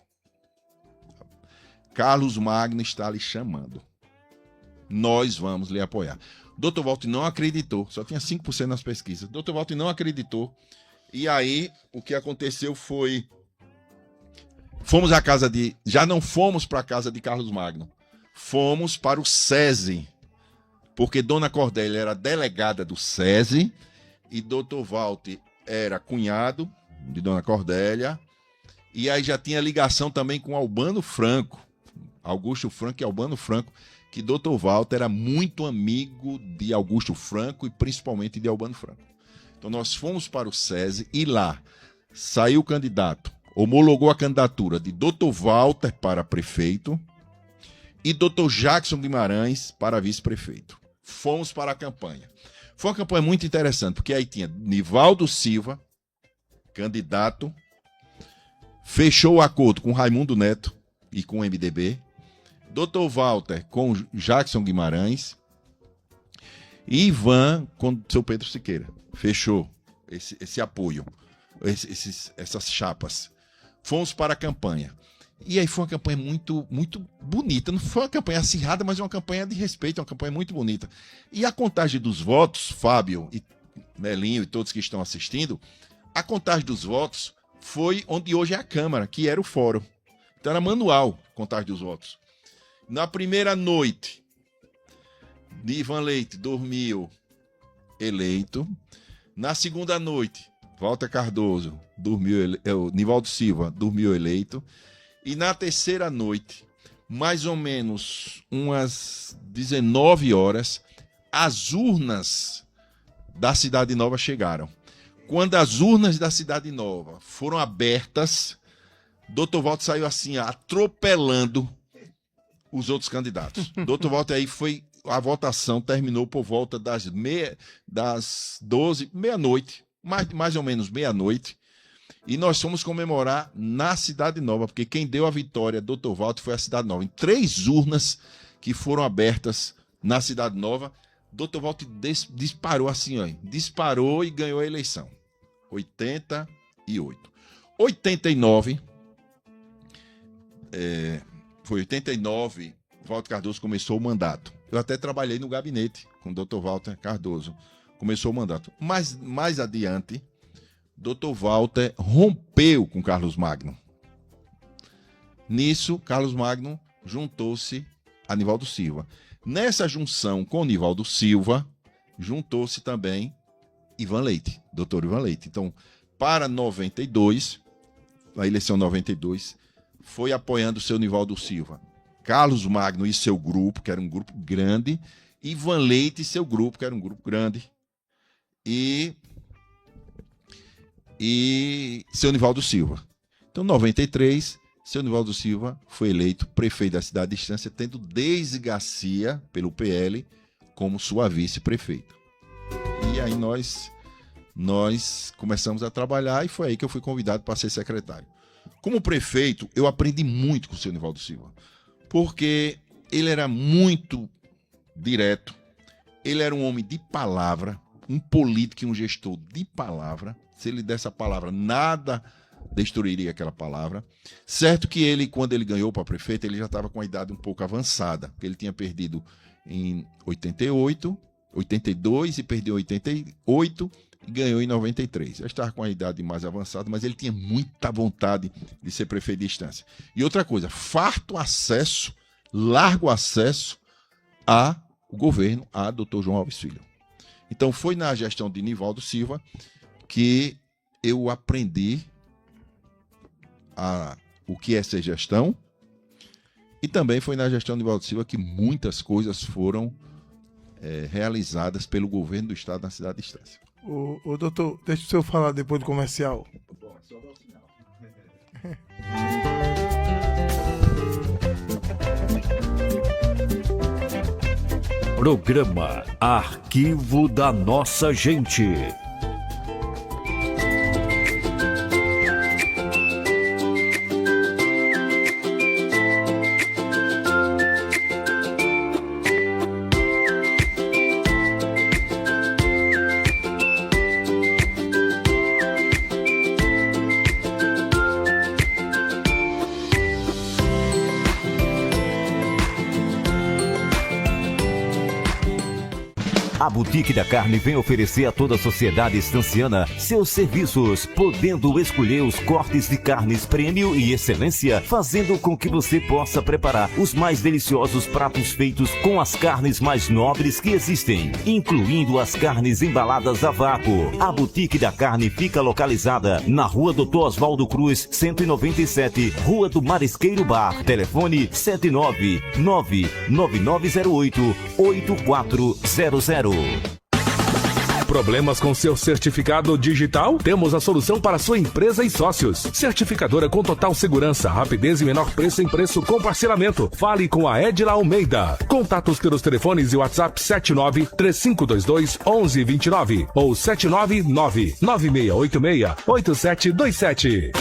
Carlos Magno está lhe chamando. Nós vamos lhe apoiar. Dr. Walter não acreditou, só tinha 5% nas pesquisas. Dr. Walter não acreditou. E aí, o que aconteceu foi... Fomos à casa de... Já não fomos para a casa de Carlos Magno. Fomos para o SESI. Porque Dona Cordélia era delegada do SESI e Dr. Walter era cunhado de Dona Cordélia. E aí já tinha ligação também com Albano Franco. Augusto Franco e Albano Franco, que Dr. Walter era muito amigo de Augusto Franco e principalmente de Albano Franco. Então nós fomos para o SESI e lá saiu o candidato, homologou a candidatura de Dr. Walter para prefeito e Dr. Jackson Guimarães para vice-prefeito. Fomos para a campanha. Foi uma campanha muito interessante, porque aí tinha Nivaldo Silva, candidato, fechou o acordo com Raimundo Neto e com o MDB, Dr. Walter com Jackson Guimarães e Ivan com o seu Pedro Siqueira. Fechou esse apoio, essas chapas. Fomos para a campanha. E aí foi uma campanha muito, muito bonita. Não foi uma campanha acirrada, mas uma campanha de respeito, uma campanha muito bonita. E a contagem dos votos, Fábio e Melinho e todos que estão assistindo, a contagem dos votos foi onde hoje é a Câmara, que era o fórum. Então era manual a contagem dos votos. Na primeira noite, Ivan Leite dormiu eleito. Na segunda noite, Walter Cardoso dormiu, Nivaldo Silva dormiu eleito. E na terceira noite, mais ou menos umas 19 horas, as urnas da Cidade Nova chegaram. Quando as urnas da Cidade Nova foram abertas, Dr. Walter saiu assim, atropelando os outros candidatos. Dr. Walter aí foi... A votação terminou por volta das 12, meia-noite, mais ou menos meia-noite. E nós fomos comemorar na Cidade Nova, porque quem deu a vitória a Dr. Walter foi a Cidade Nova. Em 3 urnas que foram abertas na Cidade Nova, Dr. Walter disparou assim, ó, disparou e ganhou a eleição. 88. 89, foi 89, Walter Cardoso começou o mandato. Eu até trabalhei no gabinete com o Dr. Walter Cardoso. Começou o mandato. Mas mais adiante, Dr. Walter rompeu com Carlos Magno. Nisso, Carlos Magno juntou-se a Nivaldo Silva. Nessa junção com Nivaldo Silva, juntou-se também Ivan Leite, Dr. Ivan Leite. Então, para 92, a eleição 92, foi apoiando o seu Nivaldo Silva. Carlos Magno e seu grupo, que era um grupo grande, Ivan Leite e seu grupo, que era um grupo grande, e seu Nivaldo Silva. Então, em 93, seu Nivaldo Silva foi eleito prefeito da cidade de Estância, tendo Deise Garcia, pelo PL, como sua vice-prefeita. E aí nós começamos a trabalhar e foi aí que eu fui convidado para ser secretário. Como prefeito, eu aprendi muito com o seu Nivaldo Silva, porque ele era muito direto, ele era um homem de palavra, um político e um gestor de palavra. Se ele desse a palavra, nada destruiria aquela palavra. Certo que ele, quando ele ganhou para prefeito, ele já estava com a idade um pouco avançada, porque ele tinha perdido em 82 e perdeu em 88 e ganhou em 93. Já estava com a idade mais avançada, mas ele tinha muita vontade de ser prefeito de Estância. E outra coisa, farto acesso, largo acesso ao governo, a Dr. João Alves Filho. Então foi na gestão de Nivaldo Silva que eu aprendi o que é ser gestão, e também foi na gestão de Nivaldo Silva que muitas coisas foram realizadas pelo governo do estado na cidade de Estância. Ô doutor, deixa o senhor falar depois do comercial. Bom, só dá o sinal. Programa Arquivo da Nossa Gente. A Boutique da Carne vem oferecer a toda a sociedade estanciana seus serviços, podendo escolher os cortes de carnes prêmio e excelência, fazendo com que você possa preparar os mais deliciosos pratos feitos com as carnes mais nobres que existem, incluindo as carnes embaladas a vácuo. A Boutique da Carne fica localizada na Rua Dr. Oswaldo Cruz, 197, Rua do Marisqueiro Bar. Telefone 799-9908-8400. Problemas com seu certificado digital? Temos a solução para sua empresa e sócios. Certificadora com total segurança, rapidez e menor preço em preço com parcelamento. Fale com a Edila Almeida. Contatos pelos telefones e WhatsApp 79-3522-1129 ou 799-9686-8727.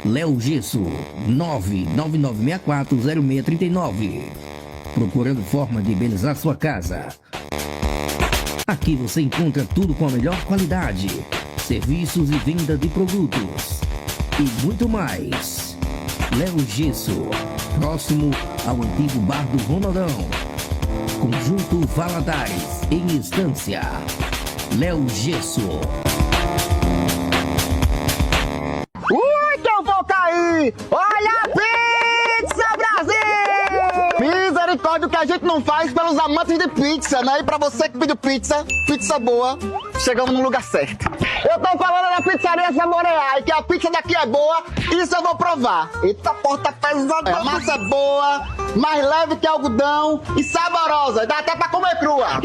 Léo Gesso, 999640639. Procurando forma de embelezar sua casa. Aqui você encontra tudo com a melhor qualidade, serviços e venda de produtos e muito mais. Léo Gesso, próximo ao antigo bar do Ronaldão. Conjunto Valadares, em Estância. Léo Gesso. Que eu vou cair! Olha a pizza, Brasil! Misericórdia, o que a gente não faz pelos amantes de pizza, né? E pra você que pediu pizza boa, chegamos no lugar certo. Eu tô falando da pizzaria Saboreai, que a pizza daqui é boa, isso eu vou provar. Eita, porra, tá pesada. A massa é boa, mais leve que algodão e saborosa, dá até pra comer crua.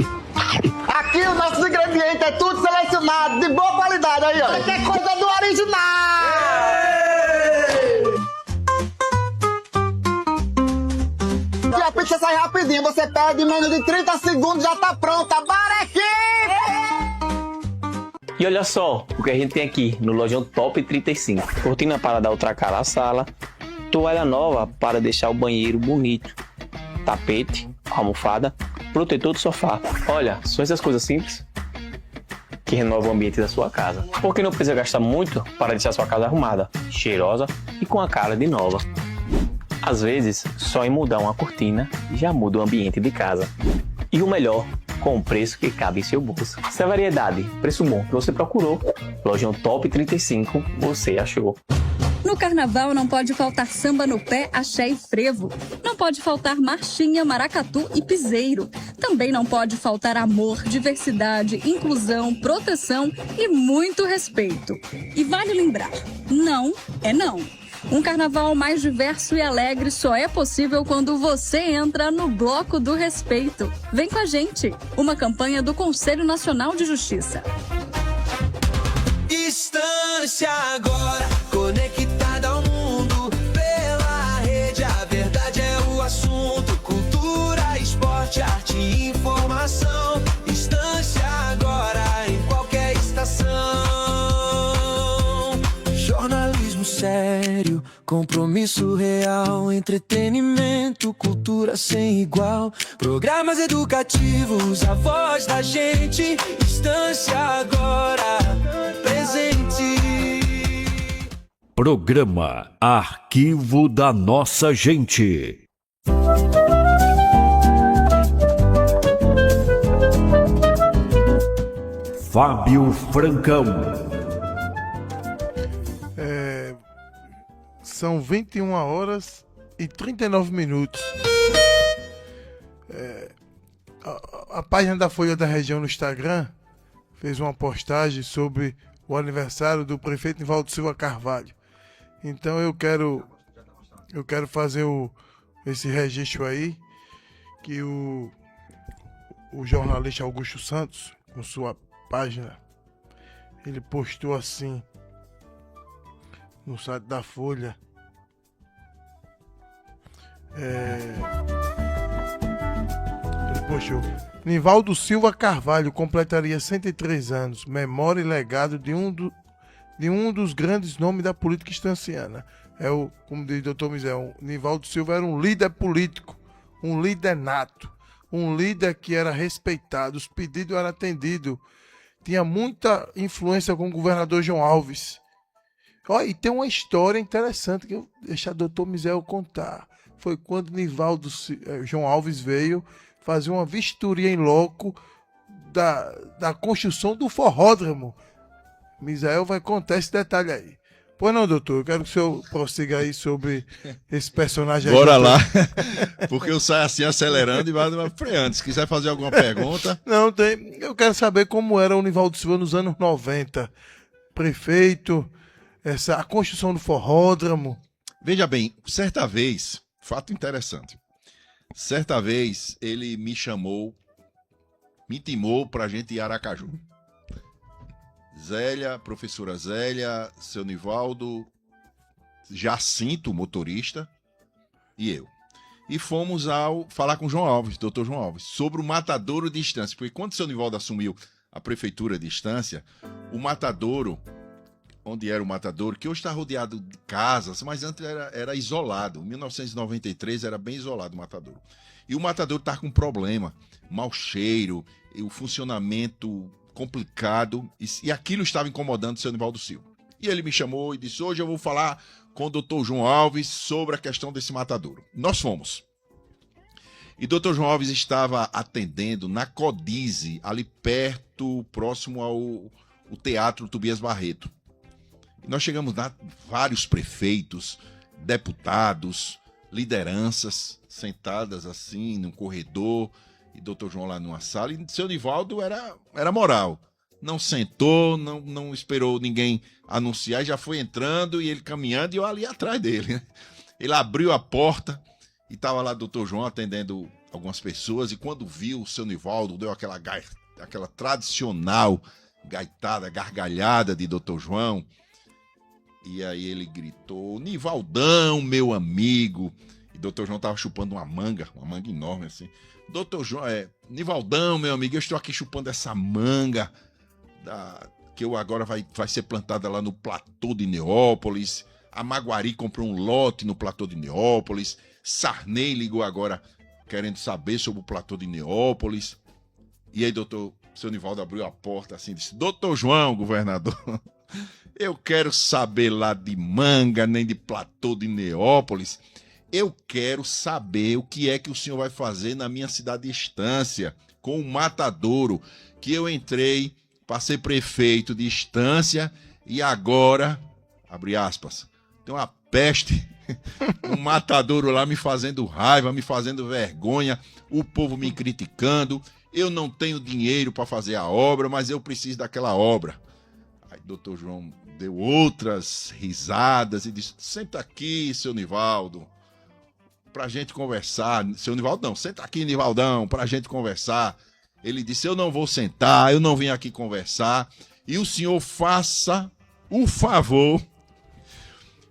Aqui os nossos ingredientes é tudo selecionado, de boa qualidade aí, ó. Isso aqui é coisa do original! E a pizza sai rapidinho, você pede em menos de 30 segundos, já tá pronta. Bora, equipe! E olha só o que a gente tem aqui no Lojão Top 35. Cortina para dar outra cara à sala, toalha nova para deixar o banheiro bonito, tapete, almofada, protetor do sofá. Olha, são essas coisas simples que renovam o ambiente da sua casa. Porque não precisa gastar muito para deixar sua casa arrumada, cheirosa e com a cara de nova. Às vezes, só em mudar uma cortina já muda o ambiente de casa. E o melhor, com o preço que cabe em seu bolso. Se a variedade, preço bom que você procurou, Lojão Top 35, você achou. No carnaval não pode faltar samba no pé, axé e frevo. Não pode faltar marchinha, maracatu e piseiro. Também não pode faltar amor, diversidade, inclusão, proteção e muito respeito. E vale lembrar, não é não. Um carnaval mais diverso e alegre só é possível quando você entra no Bloco do Respeito. Vem com a gente! Uma campanha do Conselho Nacional de Justiça. Estância agora, conectada ao mundo pela rede. A verdade é o assunto. Cultura, esporte, arte e informação. Estância agora, em qualquer estação. Jornalismo sério, compromisso real, entretenimento, cultura sem igual. Programas educativos, a voz da gente. Estância agora, presente. Programa Arquivo da Nossa Gente. Fábio Francão. São 21 horas e 39 minutos. A página da Folha da Região no Instagram fez uma postagem sobre o aniversário do prefeito Nivaldo Silva Carvalho. Então eu quero fazer esse registro aí, que o jornalista Augusto Santos, com sua página, ele postou assim no site da Folha. Poxa, Nivaldo Silva Carvalho completaria 103 anos, memória e legado de um dos grandes nomes da política estanciana. Como diz o Dr. Mizel, Nivaldo Silva era um líder político, um líder nato, um líder que era respeitado, os pedidos eram atendidos, tinha muita influência com o governador João Alves. Olha, e tem uma história interessante que eu vou deixar o Dr. Mizel contar. Foi quando João Alves veio fazer uma vistoria em loco da construção do forródromo. Misael vai contar esse detalhe aí. Pois não, doutor, eu quero que o senhor prossiga aí sobre esse personagem aí. Bora lá, porque eu saio assim acelerando e vai freando. Se quiser fazer alguma pergunta... Não, tem. Eu quero saber como era o Nivaldo Silva nos anos 90. Prefeito, a construção do forródromo. Veja bem, certa vez, fato interessante, certa vez ele me chamou, me intimou pra gente ir a Aracaju. Zélia, professora Zélia, seu Nivaldo, Jacinto, motorista, e eu. E fomos falar com o João Alves, doutor João Alves, sobre o matadouro de Estância. Porque quando o seu Nivaldo assumiu a prefeitura de Estância, o matadouro, onde era o matadouro, que hoje está rodeado de casas, mas antes era isolado. Em 1993 era bem isolado o matadouro. E o matadouro estava com problema, mau cheiro, e o funcionamento complicado, e aquilo estava incomodando o seu Nivaldo Silva. E ele me chamou e disse: hoje eu vou falar com o doutor João Alves sobre a questão desse matadouro. Nós fomos. E o doutor João Alves estava atendendo na Codize, ali perto, próximo ao Teatro Tobias Barreto. E nós chegamos lá, vários prefeitos, deputados, lideranças sentadas assim no corredor, e doutor João lá numa sala, e seu Nivaldo era moral. Não sentou, não esperou ninguém anunciar, e já foi entrando e ele caminhando e eu ali atrás dele, né? Ele abriu a porta e estava lá doutor João atendendo algumas pessoas, e quando viu o seu Nivaldo, deu aquela tradicional gaitada, gargalhada de doutor João, e aí ele gritou: Nivaldão, meu amigo. E doutor João estava chupando uma manga enorme assim. Doutor João, Nivaldão, meu amigo, eu estou aqui chupando essa manga que agora vai ser plantada lá no platô de Neópolis. A Maguari comprou um lote no platô de Neópolis. Sarney ligou agora querendo saber sobre o platô de Neópolis. E aí, seu Nivaldo abriu a porta assim e disse: doutor João, governador, eu quero saber lá de manga, nem de platô de Neópolis. Eu quero saber o que é que o senhor vai fazer na minha cidade de Estância, com o matadouro, que eu entrei para ser prefeito de Estância e agora, abre aspas, tem uma peste, um matadouro lá me fazendo raiva, me fazendo vergonha, o povo me criticando, eu não tenho dinheiro para fazer a obra, mas eu preciso daquela obra. Aí doutor João deu outras risadas e disse: senta aqui, seu Nivaldo, pra gente conversar. Seu Nivaldo, não, senta aqui, Nivaldão, pra gente conversar. Ele disse: eu não vou sentar, eu não vim aqui conversar, e o senhor faça o favor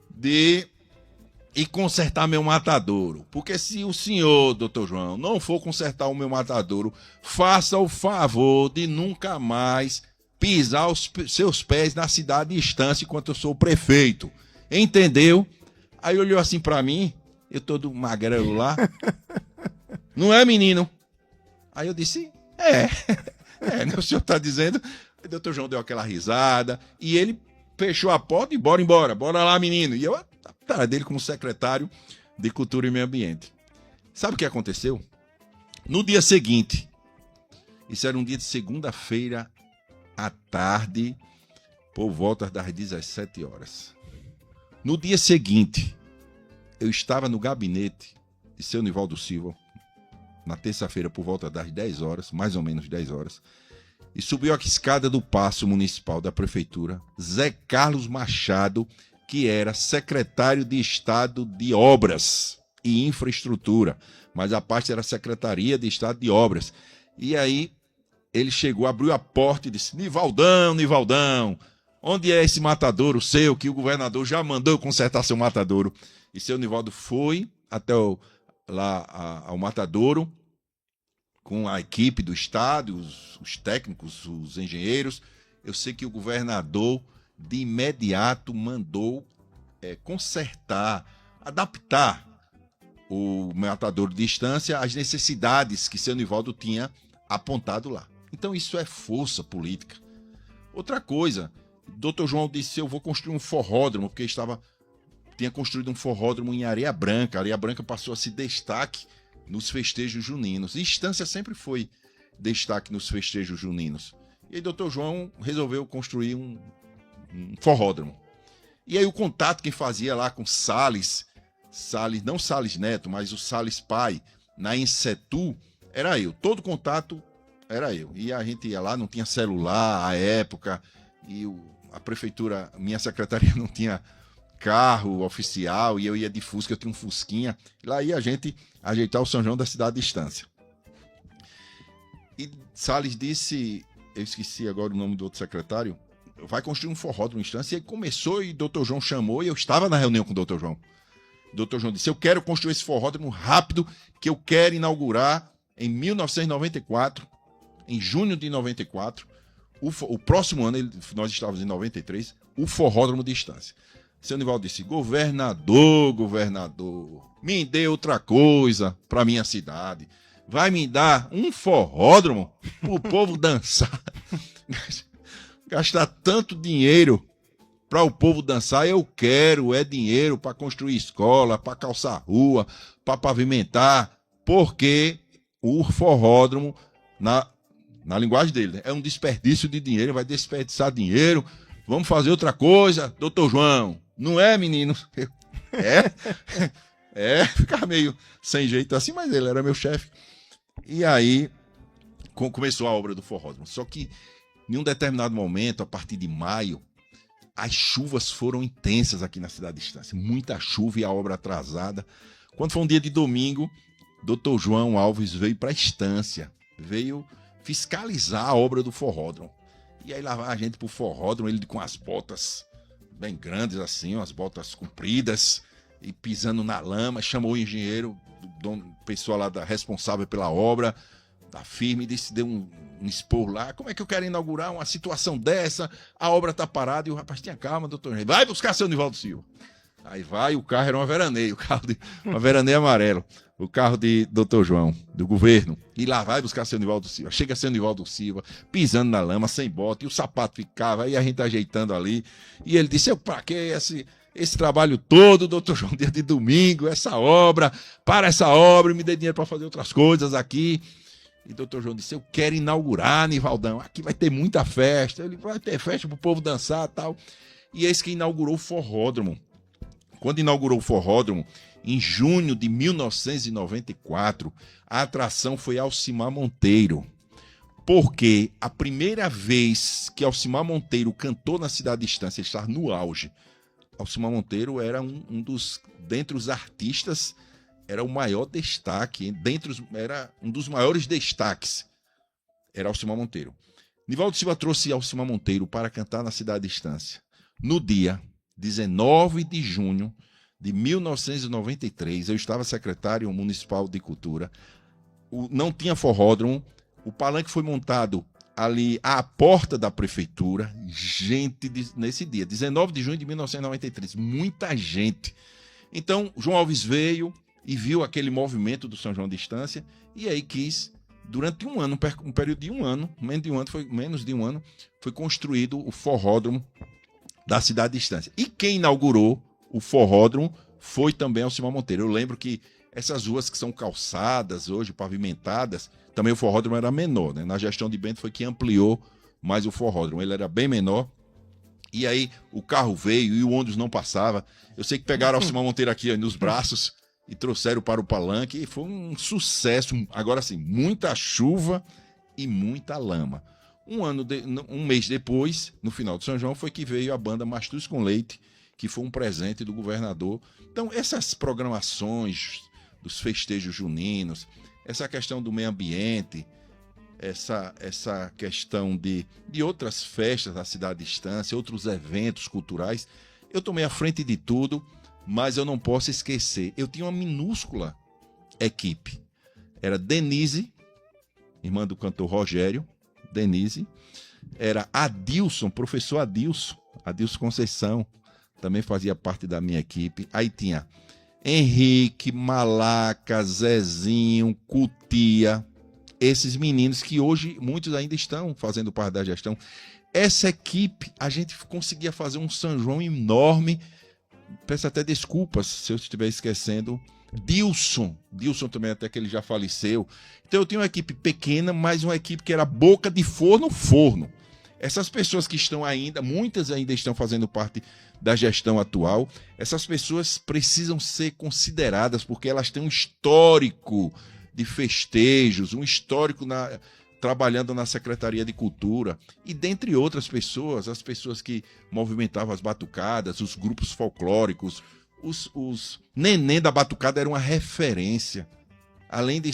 de ir consertar meu matadouro. Porque se o senhor, doutor João, não for consertar o meu matadouro, faça o favor de nunca mais pisar os seus pés na cidade de Estância enquanto eu sou o prefeito. Entendeu? Aí olhou assim pra mim, eu todo magrelo lá. Não é, menino? Aí eu disse: né, o senhor tá dizendo. Aí o doutor João deu aquela risada e ele fechou a porta e bora lá, menino. E eu atrás dele como secretário de Cultura e Meio Ambiente. Sabe o que aconteceu? No dia seguinte, isso era um dia de segunda-feira à tarde, por volta das 17 horas. No dia seguinte, eu estava no gabinete de seu Nivaldo Silva, na terça-feira, por volta das 10 horas, mais ou menos 10 horas, e subiu a escada do Paço Municipal da Prefeitura, Zé Carlos Machado, que era secretário de Estado de Obras e Infraestrutura, mas a parte era Secretaria de Estado de Obras. E aí ele chegou, abriu a porta e disse: Nivaldão, onde é esse matadouro seu que o governador já mandou consertar seu matadouro? E seu Nivaldo foi até ao matadouro com a equipe do estádio, os técnicos, os engenheiros. Eu sei que o governador de imediato mandou consertar, adaptar o matadouro de distância às necessidades que seu Nivaldo tinha apontado lá. Então isso é força política. Outra coisa, Dr. João disse: eu vou construir um forródromo, porque tinha construído um forródromo em Areia Branca. Areia Branca passou a ser destaque nos festejos juninos. E Estância sempre foi destaque nos festejos juninos. E aí Dr. João resolveu construir um forródromo. E aí o contato quem fazia lá com Salles, não Salles Neto, mas o Salles pai, na Insetu, era eu. Todo contato era eu. E a gente ia lá, não tinha celular à época, e a prefeitura, minha secretaria não tinha carro oficial, e eu ia de Fusca, eu tinha um Fusquinha. Lá ia a gente ajeitar o São João da cidade de Estância. E Salles disse, eu esqueci agora o nome do outro secretário, vai construir um forródromo em Estância. E aí começou, e Dr. João chamou, e eu estava na reunião com o Dr. João. Dr. João disse: eu quero construir esse forródromo rápido, que eu quero inaugurar em 1994, em junho de 94, o próximo ano, nós estávamos em 93, o forródromo de Estância. Seu Nivaldo disse: governador, me dê outra coisa para minha cidade. Vai me dar um forródromo para o povo dançar. Gastar tanto dinheiro para o povo dançar, eu quero dinheiro para construir escola, para calçar rua, para pavimentar, porque o forródromo, na linguagem dele, né, é um desperdício de dinheiro, vai desperdiçar dinheiro, vamos fazer outra coisa, doutor João, não é, menino? Ficar meio sem jeito assim, mas ele era meu chefe. E aí começou a obra do forródromo. Só que em um determinado momento, a partir de maio, as chuvas foram intensas aqui na cidade de Estância. Muita chuva e a obra atrasada. Quando foi um dia de domingo, Dr. João Alves veio para a Estância, veio fiscalizar a obra do forródromo. E aí lá vai a gente pro forródromo, ele com as botas bem grandes assim, as botas compridas, e pisando na lama, chamou o engenheiro, pessoa lá responsável pela obra, da firma, e disse, deu um expor lá: como é que eu quero inaugurar uma situação dessa? A obra tá parada. E o rapaz: tinha calma, doutor, vai buscar seu Nivaldo Silva. Aí vai, o carro era uma veraneio, uma veraneio amarelo, o carro de Dr. João, do governo. E lá vai buscar seu Nivaldo Silva. Chega seu Nivaldo Silva, pisando na lama, sem bota, e o sapato ficava, aí a gente ajeitando ali. E ele disse: pra que esse trabalho todo, doutor João, dia de domingo, essa obra, para essa obra, me dê dinheiro para fazer outras coisas aqui. E doutor João disse: eu quero inaugurar, Nivaldão, aqui vai ter muita festa, ele vai ter festa pro povo dançar e tal. E esse que inaugurou o forródromo. Quando inaugurou o forródromo, em junho de 1994, a atração foi Alcimar Monteiro. Porque a primeira vez que Alcimar Monteiro cantou na cidade de Estância, ele estava no auge. Alcimar Monteiro era dentre os artistas, era o maior destaque, era um dos maiores destaques, era Alcimar Monteiro. Nivaldo Silva trouxe Alcimar Monteiro para cantar na cidade de Estância. No dia 19 de junho de 1993, eu estava secretário municipal de cultura, não tinha forródromo, o palanque foi montado ali à porta da prefeitura, gente nesse dia, 19 de junho de 1993, muita gente. Então, João Alves veio e viu aquele movimento do São João de Estância, e aí quis, durante um ano, um período de um ano, menos de um ano, foi construído o forródromo da cidade de Estância. E quem inaugurou o forródromo foi também Alcimar Monteiro. Eu lembro que essas ruas que são calçadas hoje, pavimentadas, também o forródromo era menor, né? Na gestão de Bento foi que ampliou mais o forródromo. Ele era bem menor. E aí o carro veio e o ônibus não passava. Eu sei que pegaram Alcimar Monteiro aqui nos braços e trouxeram para o palanque. E foi um sucesso. Agora sim, muita chuva e muita lama. Um mês depois, no final de São João, foi que veio a banda Mastruz com Leite, que foi um presente do governador. Então, essas programações dos festejos juninos, essa questão do meio ambiente, essa questão de outras festas da cidade de Estância, outros eventos culturais, eu tomei à frente de tudo, mas eu não posso esquecer, eu tinha uma minúscula equipe. Era Denise, irmã do cantor Rogério, Denise. Era Adilson, professor Adilson Conceição, também fazia parte da minha equipe. Aí tinha Henrique, Malaca, Zezinho, Cutia, esses meninos que hoje muitos ainda estão fazendo parte da gestão. Essa equipe, a gente conseguia fazer um São João enorme. Peço até desculpas se eu estiver esquecendo. Dilson também, até que ele já faleceu. Então eu tinha uma equipe pequena, mas uma equipe que era boca de forno. Essas pessoas que estão ainda, muitas ainda estão fazendo parte da gestão atual, essas pessoas precisam ser consideradas porque elas têm um histórico de festejos, um histórico trabalhando na Secretaria de Cultura, e dentre outras pessoas, as pessoas que movimentavam as batucadas, os grupos folclóricos, os neném da batucada era uma referência. Além de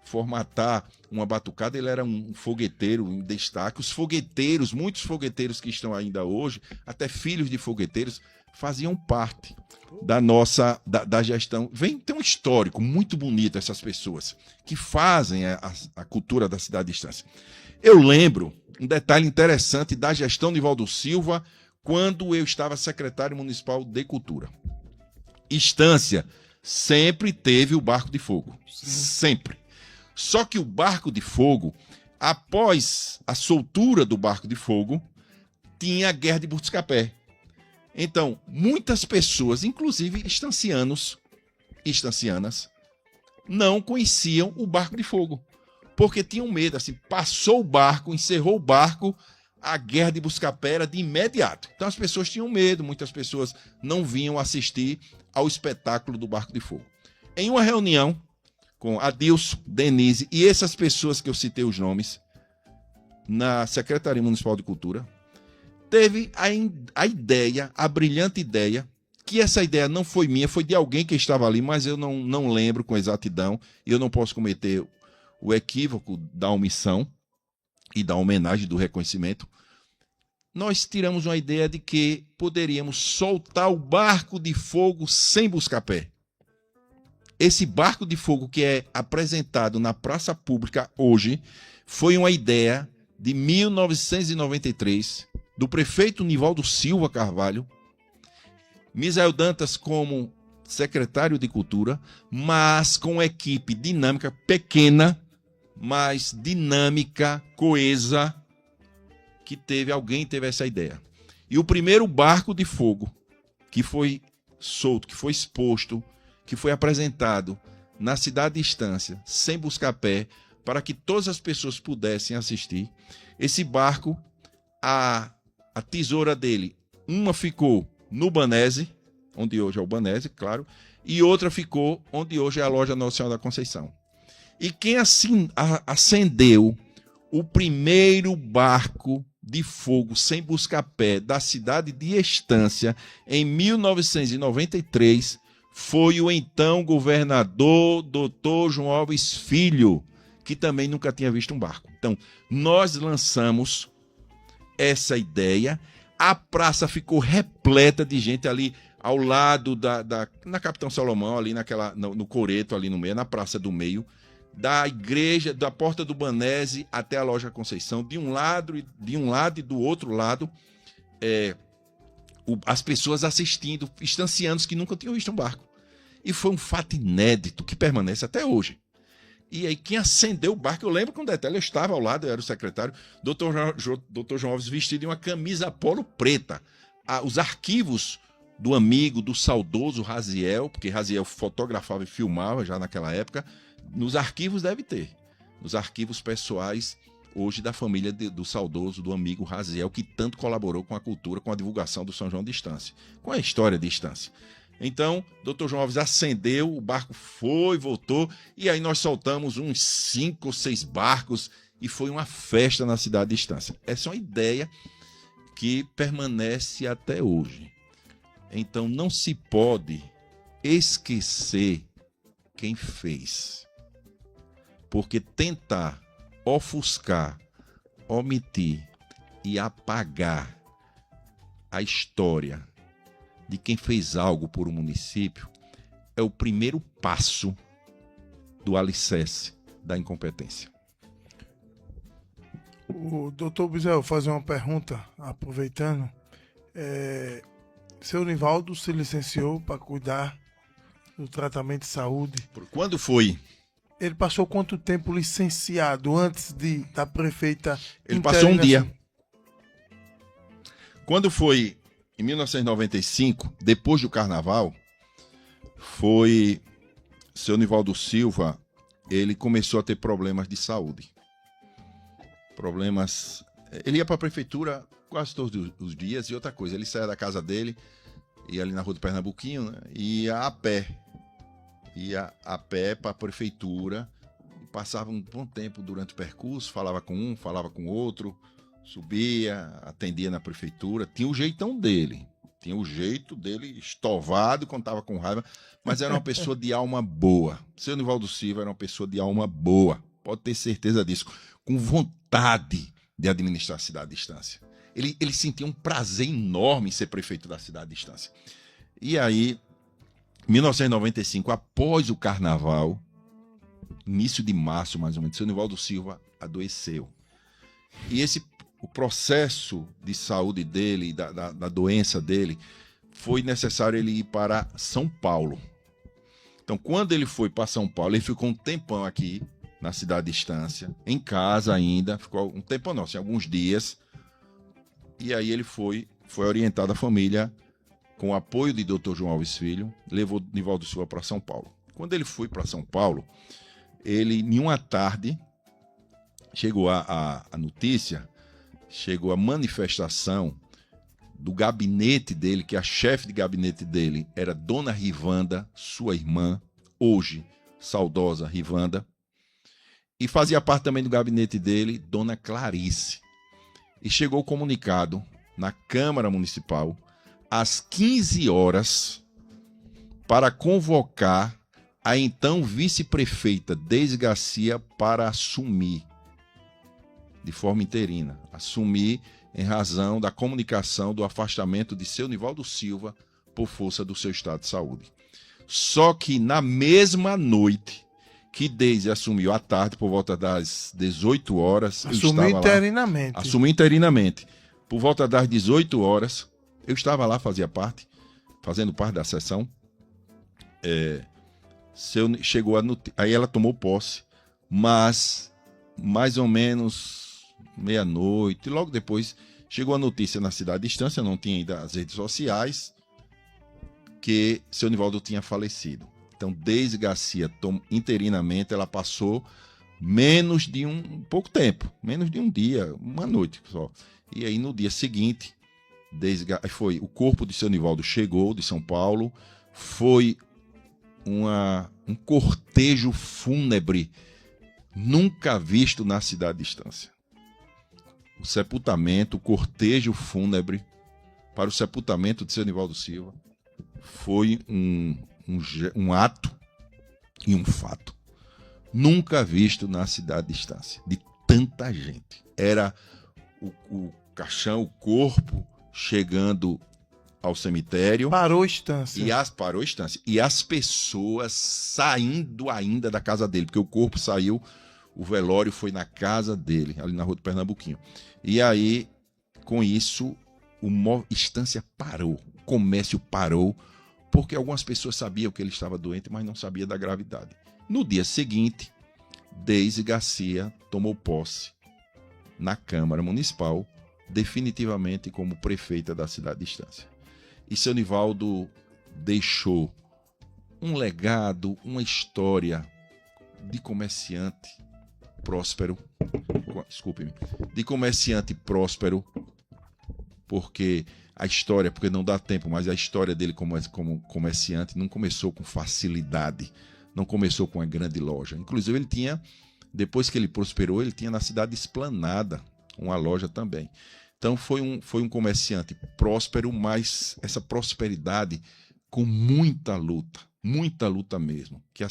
formatar uma batucada, ele era um fogueteiro em destaque. Os fogueteiros, muitos fogueteiros que estão ainda hoje, até filhos de fogueteiros, faziam parte da gestão. Tem um histórico muito bonito, essas pessoas que fazem a cultura da cidade de Estância. Eu lembro um detalhe interessante da gestão de Valdo Silva, quando eu estava secretário municipal de Cultura. Estância sempre teve o Barco de Fogo. Sempre. Só que o Barco de Fogo, após a soltura do Barco de Fogo, tinha a Guerra de Buscapé. Então, muitas pessoas, inclusive estancianos e estancianas, não conheciam o Barco de Fogo, porque tinham medo. Assim, passou o barco, encerrou o barco, a Guerra de Buscapé era de imediato. Então as pessoas tinham medo, muitas pessoas não vinham assistir ao espetáculo do Barco de Fogo. Em uma reunião com Adilson, Denise e essas pessoas que eu citei os nomes, na Secretaria Municipal de Cultura, teve a ideia, a brilhante ideia, que essa ideia não foi minha, foi de alguém que estava ali, mas eu não lembro com exatidão, e eu não posso cometer o equívoco da omissão e da homenagem, do reconhecimento. Nós tiramos uma ideia de que poderíamos soltar o Barco de Fogo sem Buscapé. Esse Barco de Fogo que é apresentado na praça pública hoje foi uma ideia de 1993, do prefeito Nivaldo Silva Carvalho, Misael Dantas como secretário de Cultura, mas com uma equipe dinâmica, pequena, mas dinâmica, coesa, que alguém teve essa ideia. E o primeiro Barco de Fogo que foi solto, que foi exposto, que foi apresentado na cidade de Estância, sem Buscapé, para que todas as pessoas pudessem assistir. Esse barco, a tesoura dele, uma ficou no Banese, onde hoje é o Banese, claro, e outra ficou onde hoje é a loja Nossa Senhora da Conceição. E quem acendeu o primeiro barco de fogo sem Buscapé da cidade de Estância em 1993 foi o então governador Dr. João Alves Filho, que também nunca tinha visto um barco. Então, nós lançamos essa ideia, a praça ficou repleta de gente ali ao lado na Capitão Salomão, ali no Coreto, ali no meio, na Praça do Meio, da igreja, da Porta do Banese até a Loja Conceição, de um lado e do outro lado, as pessoas assistindo, estancianos que nunca tinham visto um barco. E foi um fato inédito que permanece até hoje. E aí quem acendeu o barco, eu lembro com detalhe, eu estava ao lado, eu era o secretário, Dr. João Alves vestido de uma camisa polo preta. Os arquivos do amigo, do saudoso Raziel, porque Raziel fotografava e filmava já naquela época, nos arquivos deve ter. Nos arquivos pessoais, hoje, da família do saudoso, do amigo Raziel, que tanto colaborou com a cultura, com a divulgação do São João de Estância, com a história de Estância. Então, Dr. João Alves acendeu, o barco foi, voltou, e aí nós soltamos uns 5 ou 6 barcos, e foi uma festa na cidade de Estância. Essa é uma ideia que permanece até hoje. Então, não se pode esquecer quem fez. Porque tentar ofuscar, omitir e apagar a história de quem fez algo por um município é o primeiro passo do alicerce da incompetência. O doutor Bizel, vou fazer uma pergunta, aproveitando. Seu Nivaldo se licenciou para cuidar do tratamento de saúde. Quando foi? Ele passou quanto tempo licenciado antes da prefeita? Ele passou um dia. Quando foi em 1995, depois do carnaval, foi seu Nivaldo Silva, ele começou a ter problemas de saúde. Problemas. Ele ia para a prefeitura quase todos os dias, e outra coisa, ele saía da casa dele, ia ali na rua do Pernambuquinho, né, ia a pé. Ia a pé para a prefeitura, passava um bom tempo durante o percurso, falava com um, falava com outro, subia, atendia na prefeitura, tinha o jeitão dele, estovado, contava com raiva, mas era uma pessoa de alma boa. Seu Nivaldo Silva era uma pessoa de alma boa, pode ter certeza disso, com vontade de administrar a cidade de Estância. Ele sentia um prazer enorme em ser prefeito da cidade de Estância. E aí, 1995, após o carnaval, início de março mais ou menos, seu Nivaldo Silva adoeceu. E o processo de saúde dele, da doença dele, foi necessário ele ir para São Paulo. Então, quando ele foi para São Paulo, ele ficou um tempão aqui, na cidade de Estância, em casa ainda, ficou um tempão não, assim, alguns dias. E aí ele foi orientado a família, com o apoio de Dr. João Alves Filho, levou Nivaldo Silva para São Paulo. Quando ele foi para São Paulo, ele, em uma tarde, chegou a notícia, chegou a manifestação do gabinete dele, que a chefe de gabinete dele era Dona Rivanda, sua irmã, hoje saudosa Rivanda, e fazia parte também do gabinete dele, Dona Clarice. E chegou o comunicado na Câmara Municipal, às 15 horas, para convocar a então vice-prefeita Deise Garcia para assumir, de forma interina, assumir em razão da comunicação do afastamento de seu Nivaldo Silva por força do seu estado de saúde. Só que na mesma noite que Deise assumiu à tarde, por volta das 18 horas... Assumiu interinamente. Assumiu interinamente. Por volta das 18 horas... Eu estava lá, fazendo parte da sessão. Chegou aí ela tomou posse, mas mais ou menos meia-noite, logo depois chegou a notícia na cidade de Estância, não tinha ainda as redes sociais, que seu Nivaldo tinha falecido. Então, Deise Garcia, interinamente, ela passou menos de pouco tempo, menos de um dia, uma noite só. E aí, no dia seguinte, o corpo de seu Nivaldo chegou de São Paulo, foi um cortejo fúnebre nunca visto na cidade de Estância. O sepultamento, o cortejo fúnebre para o sepultamento de seu Nivaldo Silva foi um ato e um fato nunca visto na cidade de Estância, de tanta gente. Era o caixão, o corpo chegando ao cemitério. Parou Estância. Parou Estância. E as pessoas saindo ainda da casa dele, porque o corpo saiu, o velório foi na casa dele, ali na rua do Pernambuquinho. E aí, com isso, Estância parou, o comércio parou, porque algumas pessoas sabiam que ele estava doente, mas não sabiam da gravidade. No dia seguinte, Deise Garcia tomou posse na Câmara Municipal, definitivamente como prefeita da cidade de Estância. E seu Nivaldo deixou um legado, uma história de comerciante próspero, de comerciante próspero, porque não dá tempo, mas a história dele como comerciante não começou com facilidade, não começou com uma grande loja. Inclusive ele tinha, depois que ele prosperou, ele tinha na cidade Esplanada uma loja também. Então foi um comerciante próspero, mas essa prosperidade com muita luta mesmo, que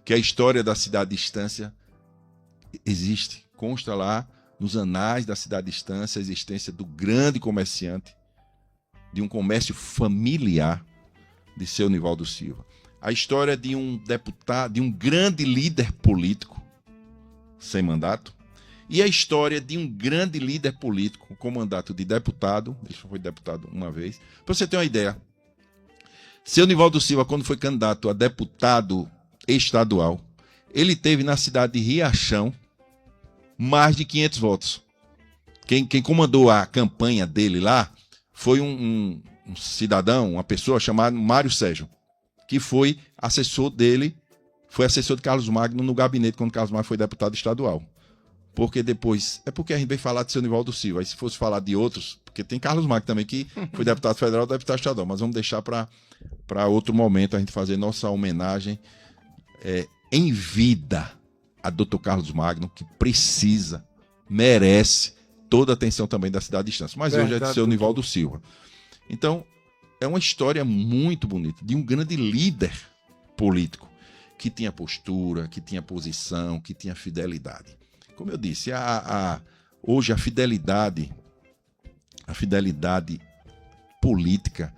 que a história da cidade de Estância existe, consta lá nos anais da cidade de Estância a existência do grande comerciante, de um comércio familiar de seu Nivaldo Silva. A história de um deputado, de um grande líder político sem mandato, E a história de um grande líder político com mandato de deputado, ele foi deputado uma vez. Para você ter uma ideia, seu Nivaldo Silva, quando foi candidato a deputado estadual, ele teve na cidade de Riachão mais de 500 votos. Quem comandou a campanha dele lá foi um cidadão, uma pessoa chamada Mário Sérgio, que foi assessor dele, foi assessor de Carlos Magno no gabinete quando Carlos Magno foi deputado estadual. Porque depois, é porque a gente veio falar de seu Nivaldo Silva, aí se fosse falar de outros, porque tem Carlos Magno também, que foi deputado federal e deputado estadual, mas vamos deixar para outro momento a gente fazer nossa homenagem em vida a Dr. Carlos Magno, que precisa, merece toda a atenção também da cidade de Estância. Mas hoje é de seu Nivaldo Silva. Então, é uma história muito bonita, de um grande líder político, que tinha postura, que tinha posição, que tinha fidelidade. Como eu disse, hoje a fidelidade política,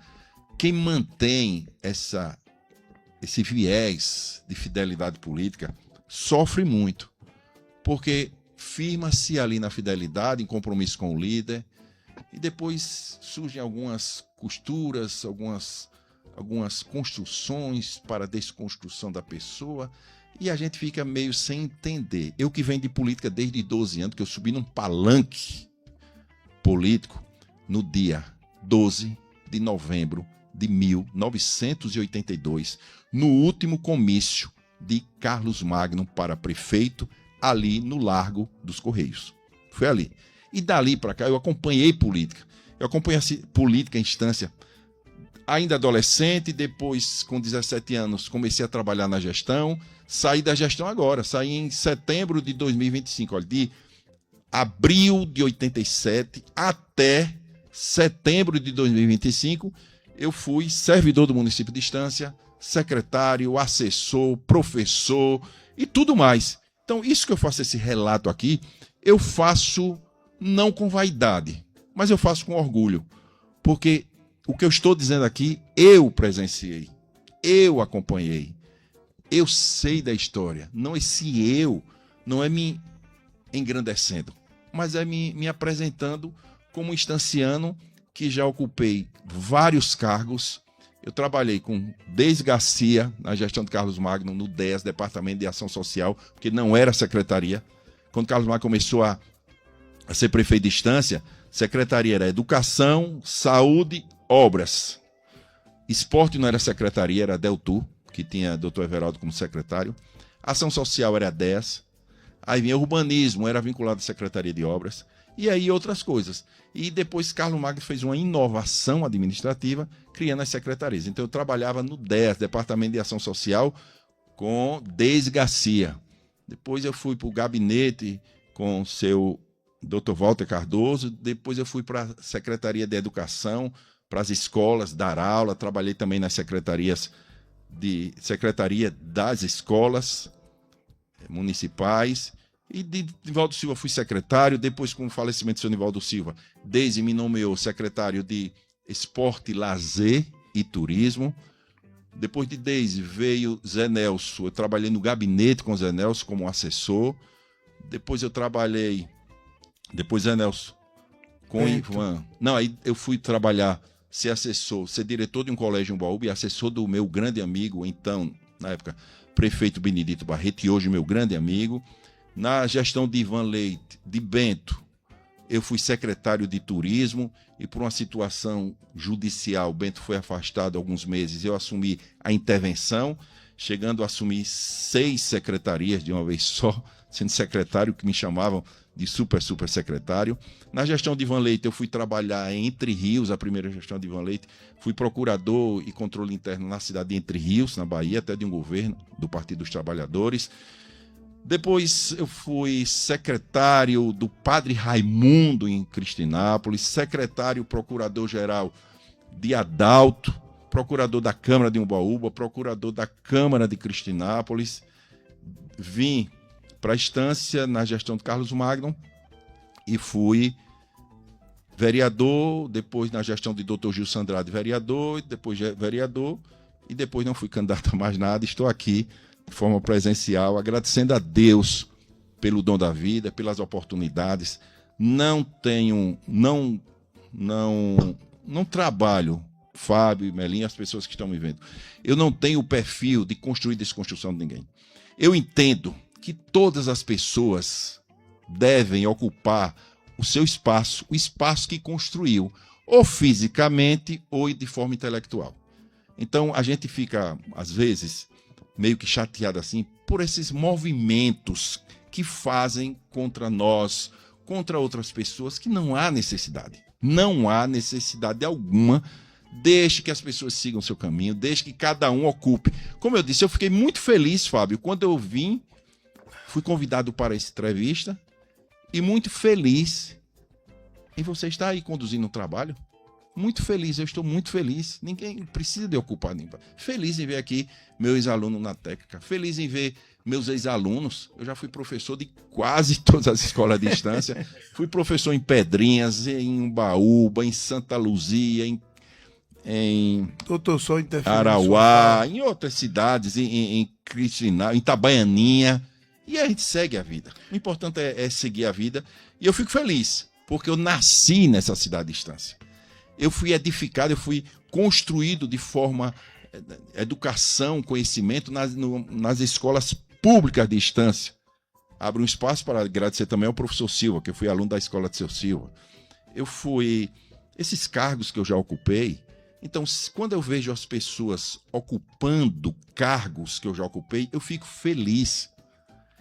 quem mantém esse viés de fidelidade política sofre muito, porque firma-se ali na fidelidade, em compromisso com o líder, e depois surgem algumas costuras, algumas construções para a desconstrução da pessoa, e a gente fica meio sem entender. Eu que venho de política desde 12 anos, que eu subi num palanque político no dia 12 de novembro de 1982, no último comício de Carlos Magno para prefeito, ali no Largo dos Correios. Foi ali. E dali para cá eu acompanhei política. Eu acompanhei política em instância ainda adolescente, depois com 17 anos comecei a trabalhar na gestão, saí da gestão agora, saí em setembro de 2025, olha, de abril de 87 até setembro de 2025, eu fui servidor do município de Estância, secretário, assessor, professor e tudo mais. Então, isso que eu faço esse relato aqui, eu faço não com vaidade, mas eu faço com orgulho, porque o que eu estou dizendo aqui, eu presenciei, eu acompanhei, eu sei da história. Não, esse eu não é me engrandecendo, mas é me apresentando como um estanciano que já ocupei vários cargos. Eu trabalhei com desde Garcia, na gestão de Carlos Magno, no DES, Departamento de Ação Social, porque não era secretaria. Quando Carlos Magno começou a ser prefeito de Estância, secretaria era Educação, Saúde, Obras. Esporte não era secretaria, era a Deltur, que tinha Dr. Everaldo como secretário. Ação Social era a DES. Aí vinha Urbanismo, era vinculado à Secretaria de Obras. E aí outras coisas. E depois Carlos Magno fez uma inovação administrativa, criando as secretarias. Então eu trabalhava no DES, Departamento de Ação Social, com Deise Garcia. Depois eu fui para o gabinete com o seu Dr. Walter Cardoso. Depois eu fui para a Secretaria de Educação, para as escolas, dar aula. Trabalhei também nas Secretaria das Escolas Municipais. E de Nivaldo Silva fui secretário. Depois, com o falecimento do seu Nivaldo Silva, Deise me nomeou secretário de Esporte, Lazer e Turismo. Depois de Deise veio Zé Nelson. Eu trabalhei no gabinete com Zé Nelson como assessor. Depois eu trabalhei... Depois Zé Nelson com Ivan. Não, aí eu fui trabalhar, ser assessor, ser diretor de um colégio em Umbaúba e assessor do meu grande amigo, então, na época, prefeito Benedito Barreto, e hoje meu grande amigo. Na gestão de Ivan Leite, de Bento, eu fui secretário de Turismo e por uma situação judicial, Bento foi afastado alguns meses, eu assumi a intervenção, chegando a assumir 6 secretarias de uma vez só, sendo secretário, que me chamavam de super secretário. Na gestão de Ivan Leite, eu fui trabalhar em Entre Rios, a primeira gestão de Ivan Leite, fui procurador e controle interno na cidade de Entre Rios, na Bahia, até de um governo do Partido dos Trabalhadores. Depois eu fui secretário do Padre Raimundo em Cristinápolis, secretário procurador-geral de Adalto, procurador da Câmara de Umbaúba, procurador da Câmara de Cristinápolis. Vim para a Estância na gestão de Carlos Magno e fui vereador, depois na gestão de Dr. Gilson Andrade, vereador, depois vereador, e depois não fui candidato a mais nada. Estou aqui de forma presencial, agradecendo a Deus pelo dom da vida, pelas oportunidades. Não trabalho, Fábio e Melinha, as pessoas que estão me vendo. Eu não tenho o perfil de construir desconstrução de ninguém. Eu entendo que todas as pessoas devem ocupar o seu espaço, o espaço que construiu, ou fisicamente ou de forma intelectual. Então a gente fica, às vezes, meio que chateado assim por esses movimentos que fazem contra nós, contra outras pessoas, que não há necessidade. Não há necessidade alguma. Deixe que as pessoas sigam o seu caminho, deixe que cada um ocupe. Como eu disse, eu fiquei muito feliz, Fábio, quando eu fui convidado para essa entrevista, e muito feliz em você estar aí conduzindo um trabalho. Muito feliz, eu estou muito feliz. Ninguém precisa de ocupar ninguém. Feliz em ver aqui meu ex-aluno na técnica, feliz em ver meus ex-alunos. Eu já fui professor de quase todas as escolas de distância. Fui professor em Pedrinhas, em Umbaúba, em Santa Luzia, em Arauá, em outras cidades, em Cristinal, em Itabaianinha. E a gente segue a vida. O importante é seguir a vida. E eu fico feliz, porque eu nasci nessa cidade de distância. Eu fui edificado, eu fui construído de forma educação, conhecimento nas escolas públicas de distância. Abro um espaço para agradecer também ao professor Silva, que eu fui aluno da escola de seu Silva. Esses cargos que eu já ocupei. Então, quando eu vejo as pessoas ocupando cargos que eu já ocupei, eu fico feliz.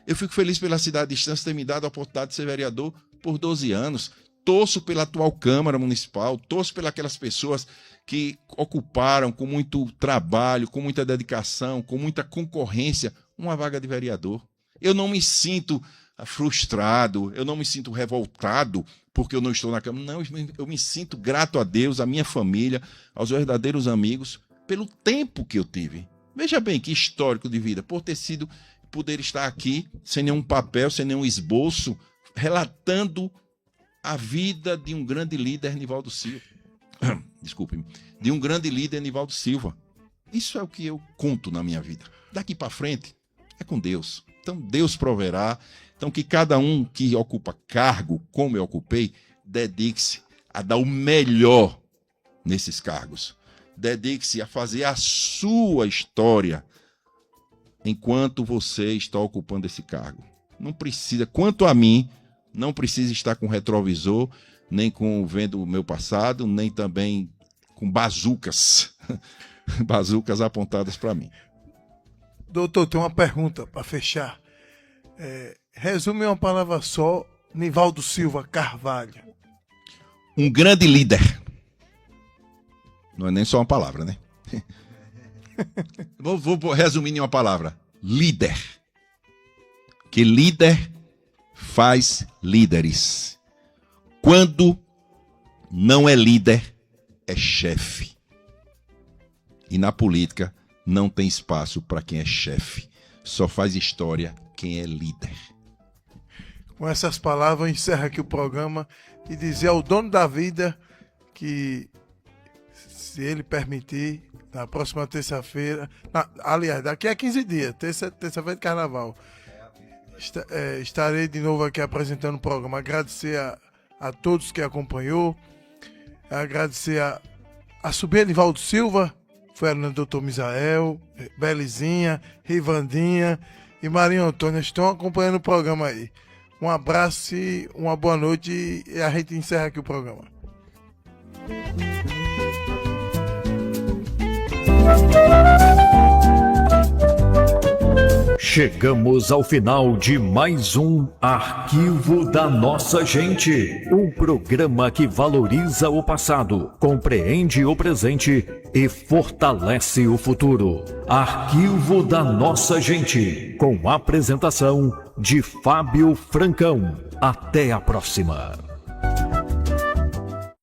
Eu fico feliz pela cidade de distância ter me dado a oportunidade de ser vereador por 12 anos. Torço pela atual Câmara Municipal, torço pelas pessoas que ocuparam com muito trabalho, com muita dedicação, com muita concorrência, uma vaga de vereador. Eu não me sinto frustrado, eu não me sinto revoltado porque eu não estou na Câmara. Não, eu me sinto grato a Deus, à minha família, aos verdadeiros amigos, pelo tempo que eu tive. Veja bem que histórico de vida, poder estar aqui sem nenhum papel, sem nenhum esboço, relatando a vida de um grande líder, Nivaldo Silva. Desculpe-me. De um grande líder, Nivaldo Silva. Isso é o que eu conto na minha vida. Daqui para frente, é com Deus. Então, Deus proverá. Então, que cada um que ocupa cargo, como eu ocupei, dedique-se a dar o melhor nesses cargos. Dedique-se a fazer a sua história enquanto você está ocupando esse cargo. Não precisa, quanto a mim, não precisa estar com retrovisor, nem com vendo o meu passado, nem também com bazucas apontadas para mim. Doutor, tem uma pergunta para fechar. Resume em uma palavra só, Nivaldo Silva Carvalho. Um grande líder. Não é nem só uma palavra, né? Vou resumir em uma palavra. Líder. Que líder faz líderes. Quando não é líder, é chefe. E na política não tem espaço para quem é chefe. Só faz história quem é líder. Com essas palavras, eu encerro aqui o programa e dizer ao dono da vida que, se ele permitir, na próxima terça-feira, aliás, daqui a 15 dias, terça-feira de carnaval, estarei de novo aqui apresentando o programa. Agradecer a todos que acompanhou, agradecer a sobrinha Nivaldo Silva, foi a doutor Misael, Belizinha, Rivandinha e Marinho Antônio, estão acompanhando o programa aí. Um abraço e uma boa noite e a gente encerra aqui o programa. Chegamos ao final de mais um Arquivo da Nossa Gente. Um programa que valoriza o passado, compreende o presente e fortalece o futuro. Arquivo da Nossa Gente, com a apresentação de Fábio Francão. Até a próxima.